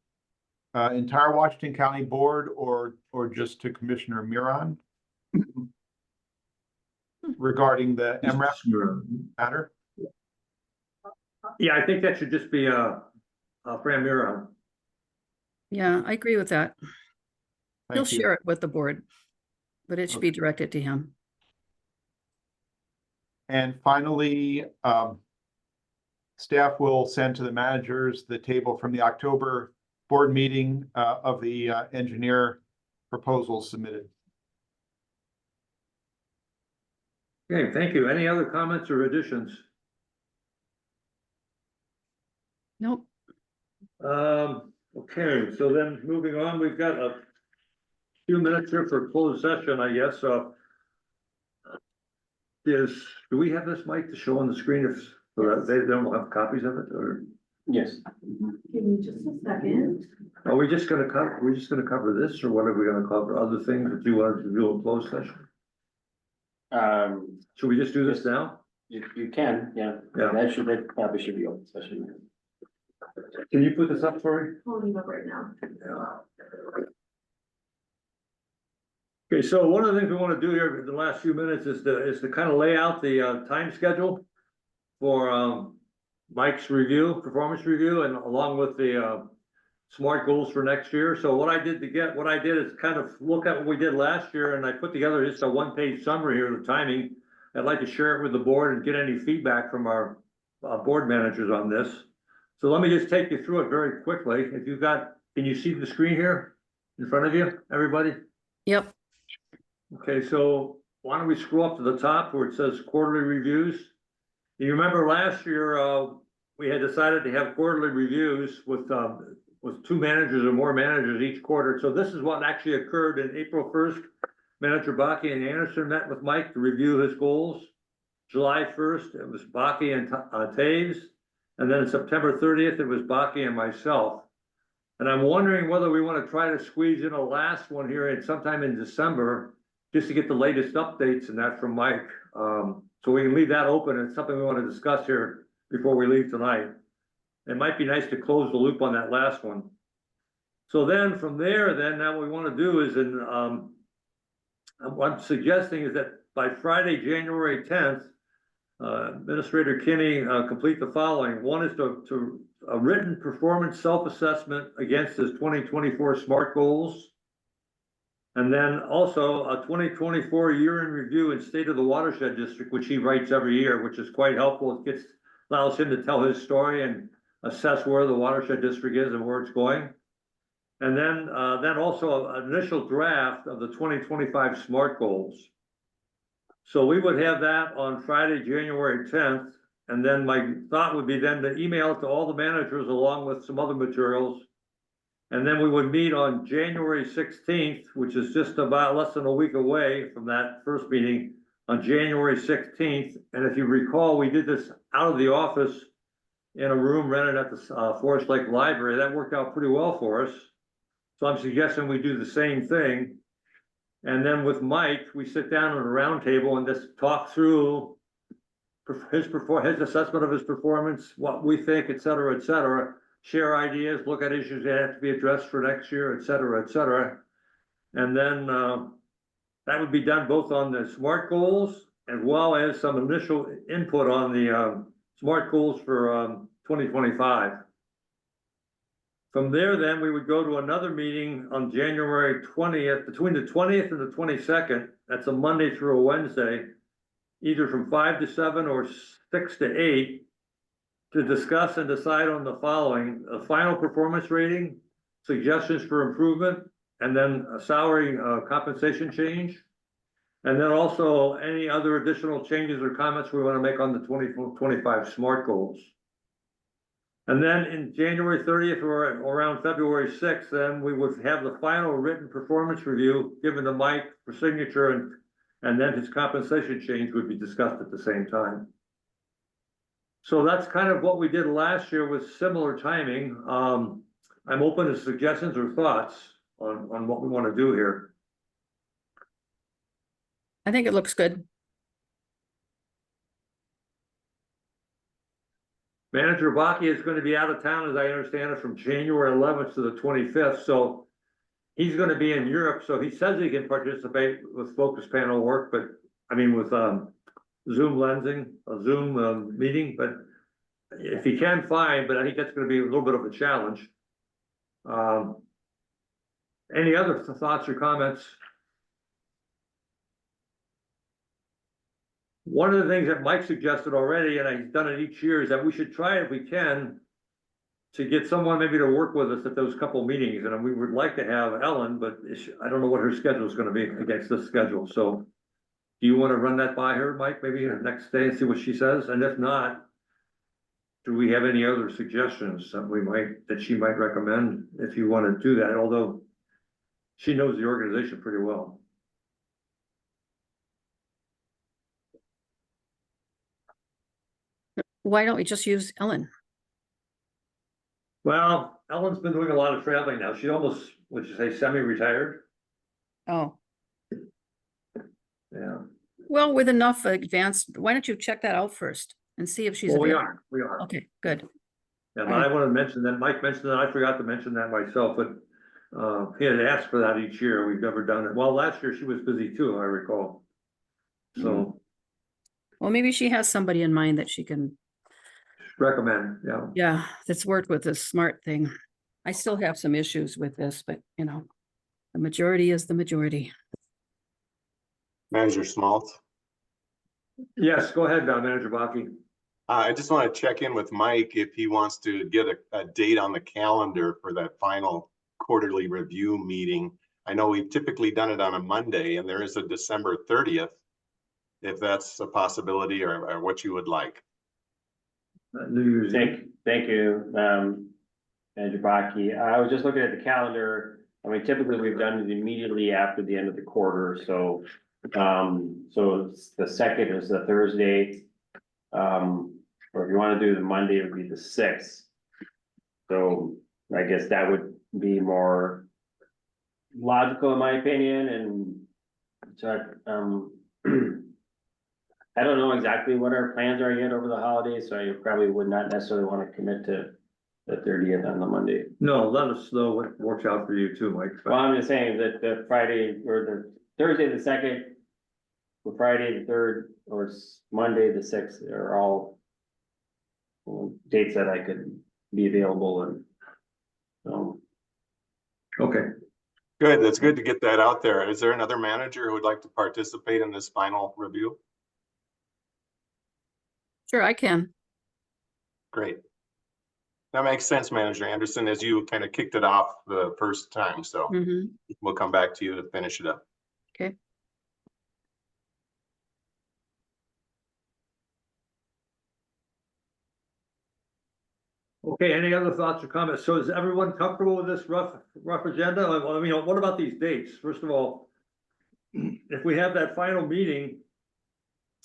entire Washington County Board or just to Commissioner Miron regarding the MREP matter. Yeah, I think that should just be Fran Miro. Yeah, I agree with that. He'll Thank you. share it with the board, but it should be directed to him. And finally, staff will send to the managers the table from the October board meeting of the engineer proposals submitted. Okay, thank you. Any other comments or additions? Nope. Okay, so then moving on, we've got a few minutes here for closed session, I guess. Do we have this, Mike, to show on the screen if so that they don't have copies of it, or Yes. Give me just a second. are we just gonna cover this, or what are we gonna cover? Other things that you wanted to do in closed session? Should we just do this now? You can, yeah. Yeah. That probably should be open session. Can you put this up for me? Pulling it up right now. Okay, so one of the things we want to do here in the last few minutes is to kind of lay out the time schedule for Mike's review, performance review, and along with the SMART goals for next year. So what I did is kind of look at what we did last year, and I put together just a one-page summary here of the timing. I'd like to share it with the board and get any feedback from our board managers on this. So let me just take you through it very quickly. If you've got, can you see the screen here in front of you, everybody? Yep. Okay, so why don't we scroll up to the top where it says quarterly reviews? You remember last year, we had decided to have quarterly reviews with 2 managers or more managers each quarter. So this is what actually occurred in April 1st. Manager Bakke and Anderson met with Mike to review his goals. July 1st, it was Bakke and Taves. And then September 30th, it was Bakke and myself. And I'm wondering whether we want to try to squeeze in a last one here sometime in December, just to get the latest updates and that from Mike. So we can leave that open. It's something we want to discuss here before we leave tonight. It might be nice to close the loop on that last one. So then from there, now what we want to do is what I'm suggesting is that by Friday, January 10th, Administrator Kinney complete the following. One is to a written performance self-assessment against his 2024 SMART goals. And then also a 2024 year in review and state of the watershed district, which he writes every year, which is quite helpful. It allows him to tell his story and assess where the watershed district is and where it's going. And then also an initial draft of the 2025 SMART goals. So we would have that on Friday, January 10th. And then my thought would be then to email it to all the managers along with some other materials. And then we would meet on January 16th, which is just about less than a week away from that first meeting, on January 16th. And if you recall, we did this out of the office in a room rented at the Forest Lake Library. That worked out pretty well for us. So I'm suggesting we do the same thing. And then with Mike, we sit down at a round table and just talk through his assessment of his performance, what we think, et cetera, share ideas, look at issues that have to be addressed for next year, et cetera. And then that would be done both on the SMART goals as well as some initial input on the SMART goals for, 2025. From there, then, we would go to another meeting on January 20th, between the 20th and the 22nd. That's a Monday through a Wednesday, either from 5 to 7 or 6 to 8, to discuss and decide on the following: a final performance rating, suggestions for improvement, and then a salary compensation change. And then also any other additional changes or comments we want to make on the 2025 SMART goals. And then in January 30th or around February 6th, then we would have the final written performance review given to Mike for signature, and then his compensation change would be discussed at the same time. So that's kind of what we did last year with similar timing. I'm open to suggestions or thoughts on what we want to do here. I think it looks good. Manager Baki is going to be out of town, as I understand it, from January 11th to the 25th. So he's going to be in Europe. So he says he can participate with focus panel work, but I mean, with Zoom lensing, a Zoom meeting. But if he can, fine. But I think that's going to be a little bit of a challenge. Any other thoughts or comments? One of the things that Mike suggested already, and I've done it each year, is that we should try, if we can, to get someone maybe to work with us at those couple meetings. And we would like to have Ellen, but I don't know what her schedule is going to be against this schedule. So do you want to run that by her, Mike, maybe the next day and see what she says? And if not, do we have any other suggestions that she might recommend if you want to do that? Although she knows the organization pretty well. Why don't we just use Ellen? Well, Ellen's been doing a lot of traveling now. She almost, would you say, semi-retired? Oh, Yeah. well, with enough advanced, why don't you check that out first and see if she's Well, available? we are. Okay, good. And I want to mention that, Mike mentioned that, I forgot to mention that myself, but he had asked for that each year. We've never done it. Well, last year she was busy too, I recall. So Well, maybe she has somebody in mind that she can, recommend, yeah, that's worked with this SMART thing. I still have some issues with this, but you know, the majority is the majority. Manager Schmaltz. Yes, go ahead, Manager Baki. I just want to check in with Mike if he wants to get a date on the calendar for that final quarterly review meeting. I know we've typically done it on a Monday, and there is a December 30th, if that's a possibility or what you would like. New Year's Eve. Thank you, Manager Baki. I was just looking at the calendar. I mean, typically we've done it immediately after the end of the quarter, so it's the 2nd is the Thursday. Or if you want to do the Monday, it would be the 6th. So I guess that would be more logical in my opinion, and so I don't know exactly what our plans are yet over the holidays, so I probably would not necessarily want to commit to the 30th on the Monday. No, let us know what works out for you too, Mike. Well, I'm just saying that the Friday or the Thursday, the 2nd, or Friday, the 3rd, or Monday, the 6th are all dates that I could be available and so. Okay. Good, that's good to get that out there. Is there another manager who would like to participate in this final review? Sure, I can. Great. That makes sense, Manager Anderson, as you kind of kicked it off the first time, so Mhm. we'll come back to you to finish it up. Okay. Okay, any other thoughts or comments? So is everyone comfortable with this rough agenda? I mean, what about these dates? First of all, if we have that final meeting,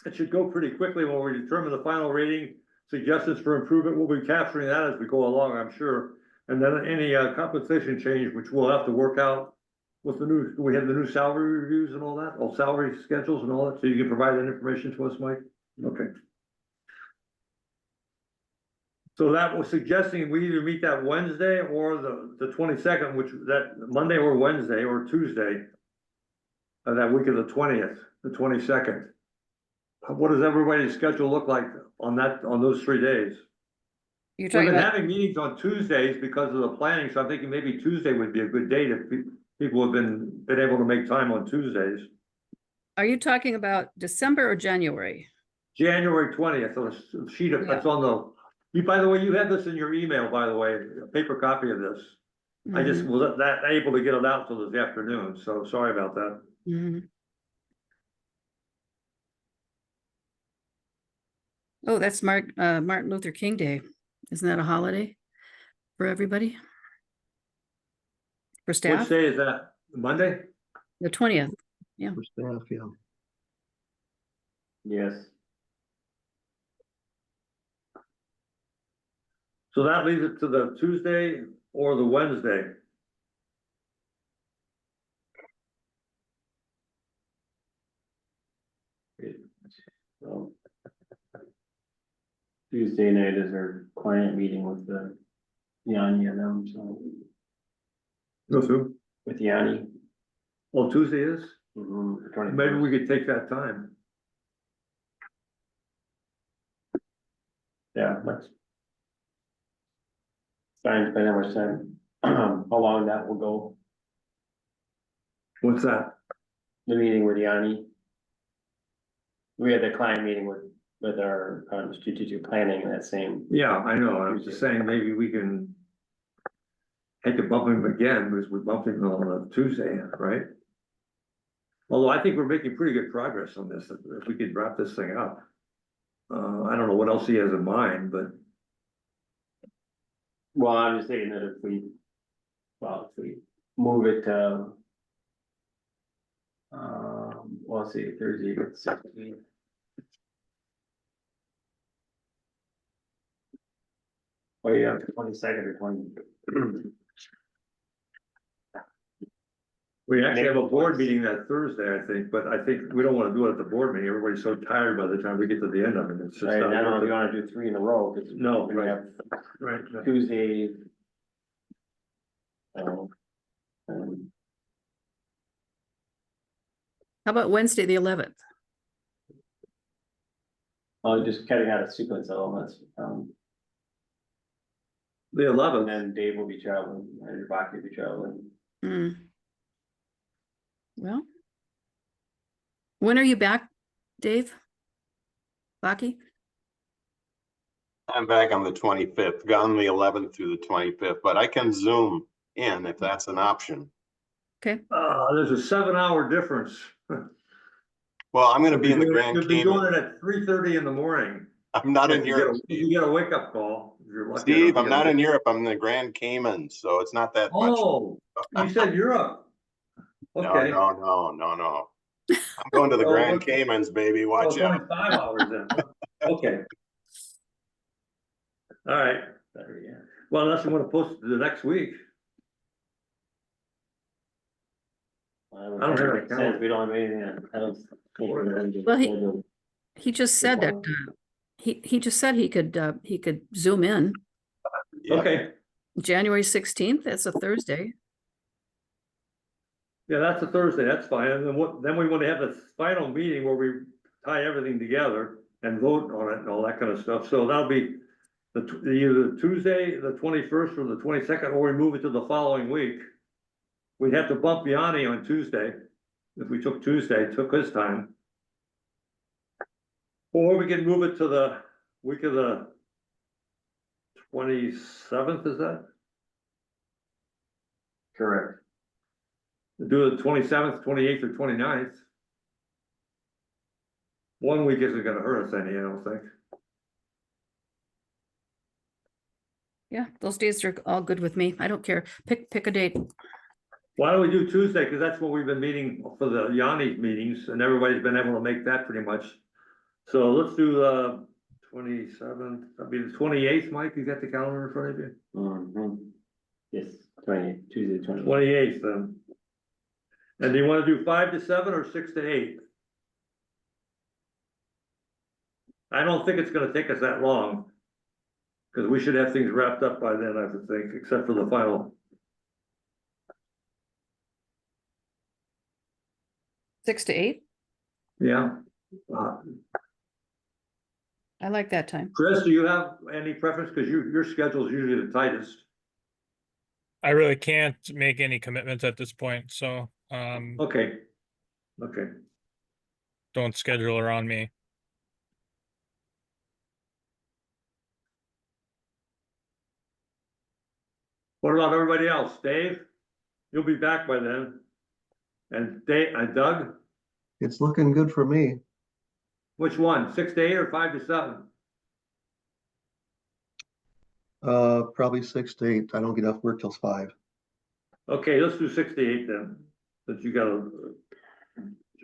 it should go pretty quickly when we determine the final rating. Suggestions for improvement, we'll be capturing that as we go along, I'm sure. And then any compensation change, which we'll have to work out with we have the new salary reviews and all that, all salary schedules and all that, so you can provide that information to us, Mike? Okay. So that was suggesting we either meet that Wednesday or the 22nd, which that Monday or Wednesday or Tuesday. That week of the 20th, the 22nd. what does everybody's schedule look like on those 3 days? You're We've talking been about, having meetings on Tuesdays because of the planning, so I'm thinking maybe Tuesday would be a good date if people have been able to make time on Tuesdays. are you talking about December or January? January 20th, so a sheet of, that's on the, by the way, you have this in your email, by the way, a paper copy of this. I just Mhm, was not able to get it out till this afternoon, so sorry about that. mhm. Oh, that's Martin Luther King Day. Isn't that a holiday for everybody? For Which staff? day is that? Monday? The 20th. For staff, yeah. Yes. So that leaves it to the Tuesday or the Wednesday. So, Tuesday night is our client meeting with the Yanni and them, so Go through. with Yanni. Well, Tuesday is, Mhm, maybe we could take that time. Yeah, that's fine, depending on how much time, how long that will go, What's that? the meeting with Yanni. We had the client meeting with our strategic planning and that same. Yeah, I know, I was just saying, maybe we can hate to bump him again, because we bumped him on a Tuesday, right? Although I think we're making pretty good progress on this, if we could wrap this thing up. I don't know what else he has in mind, but Well, I'm just saying that if we move it to. Well, let's see, Thursday, it's 16. Oh, yeah, 22nd or 20. we actually have a board meeting that Thursday, I think, but I think we don't wanna do it at the board meeting, everybody's so tired by the time we get to the end of it, it's just. Right, not I don't know if worth you it. wanna do 3 in a row, cause. No, we right. have Right, Tuesday. How about Wednesday, the 11th? Just cutting out a sequence elements, the and 11th, then Dave will be traveling, and Baki will be traveling. Hmm. Well. When are you back, Dave? Baki? I'm back on the 25th, gone the 11th through the 25th, but I can zoom in if that's an option. Okay, there's a 7-hour difference. Well, I'm gonna be in the You'll Grand be doing Cayman. it at 3:30 in the morning. I'm not in If you get Europe, a- if Steve. you get a wake-up call, if you're lucky. Steve, enough to I'm get a not in wake- Europe, I'm in the Grand Cayman, so it's not that much. Oh, you said Europe. No, Okay. no. I'm going to the Oh, Grand what's- Caymans, baby, Oh, watch it's only out. 5 hours then. Okay. All right. Well, unless you want to post it to the next week. I don't have a calendar. We don't have anything, I don't. think Well, we're- he just said that, he just said he could zoom in. Yeah. Okay, January 16th, that's a Thursday. yeah, that's a Thursday, that's fine. And then we want to have the final meeting where we tie everything together and vote on it and all that kind of stuff. So that'll be either Tuesday, the 21st or the 22nd, or we move it to the following week. We'd have to bump Yanni on Tuesday. If we took Tuesday, took his time. Or we can move it to the week of the 27th, is that? Correct. Do the 27th, 28th, or 29th. 1 week isn't gonna hurt us any, I don't think. Yeah, those days are all good with me. I don't care. Pick a date. Why don't we do Tuesday, because that's when we've been meeting for the Yanni meetings, and everybody's been able to make that pretty much. So let's do the 27th, that'd be the 28th, Mike, you got the calendar in front of you? Mhm. Yes, Tuesday, 20. 28th then. And do you wanna do 5 to 7 or 6 to 8? I don't think it's gonna take us that long. Cause we should have things wrapped up by then, I would think, except for the final. 6 to 8? Yeah. I like that time. Chris, do you have any preference? Because your schedule is usually the tightest. I really can't make any commitments at this point, so Okay. Okay. don't schedule around me. What about everybody else? Dave? You'll be back by then. And Dave, Doug? It's looking good for me. Which one? 6 to 8 or 5 to 7? Probably 6 to 8. I don't get off work till 5. Okay, let's do 6 to 8 then, since you got a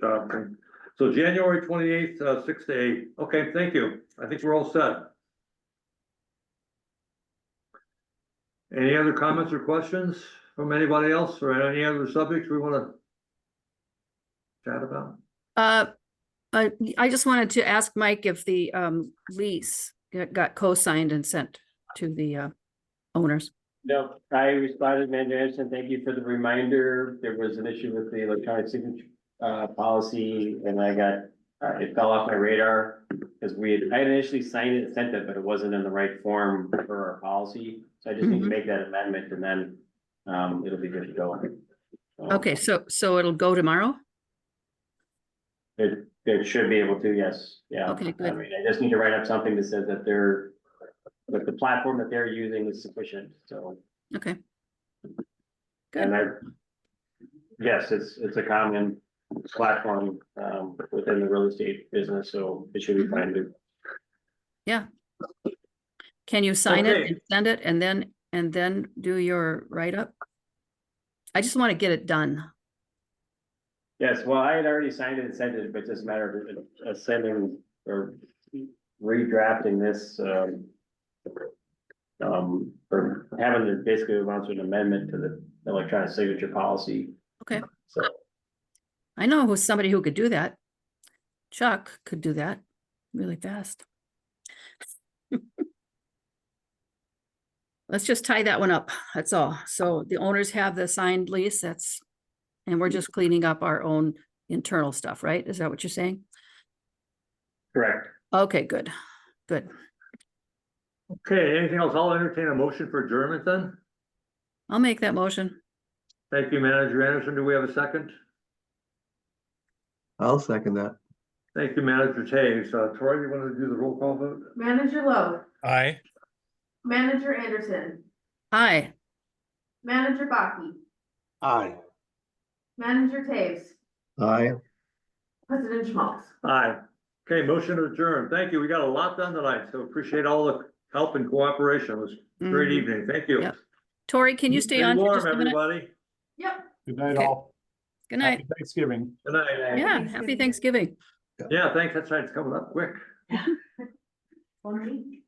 job thing. So January 28th, 6 to 8. Okay, thank you. I think we're all set. Any other comments or questions from anybody else or any other subjects we want to chat about? I just wanted to ask Mike if the lease got co-signed and sent to the owners. No, I responded, Manager Anderson, thank you for the reminder. There was an issue with the electronic signature policy and I got, it fell off my radar. Because I had initially signed it and sent it, but it wasn't in the right form for our policy. So I just need to make that amendment and then it'll be good to go. Okay, so it'll go tomorrow? It should be able to, yes, yeah. Okay, good. I mean, I just need to write up something that says that that the platform that they're using is sufficient, so. Okay. And yes, it's a common platform, within the real estate business, so it should be fine to. Yeah. Can you sign it Okay. and send it and then do your write-up? I just want to get it done. Yes, well, I had already signed it and sent it, but it's just a matter of sending or redrafting this, or having to basically announce an amendment to the electronic signature policy. Okay. So, I know who's somebody who could do that. Chuck could do that really fast. Let's just tie that one up. That's all. So the owners have the signed lease, and we're just cleaning up our own internal stuff, right? Is that what you're saying? correct. Okay, good, good. Okay, anything else? I'll entertain a motion for adjournment then. I'll make that motion. Thank you, Manager Anderson. Do we have a second? I'll second that. Thank you, Manager Taves. Troy, you want to do the roll call vote? Manager Lowe, Aye. Manager Anderson, Aye. Manager Baki, Aye. Manager Taves, Aye. President Schmaltz. Aye. Okay, motion to adjourn. Thank you. We got a lot done tonight, so appreciate all the help and cooperation. It was a great Mhm. evening. Thank you. Yep. Tori, can you stay on for warm, just a minute? everybody. Yep. Good night, Okay. all. Good night. Happy Thanksgiving. Good night. Yeah, happy Thanksgiving. Yeah, thanks. That's right. It's coming up quick. 1 week.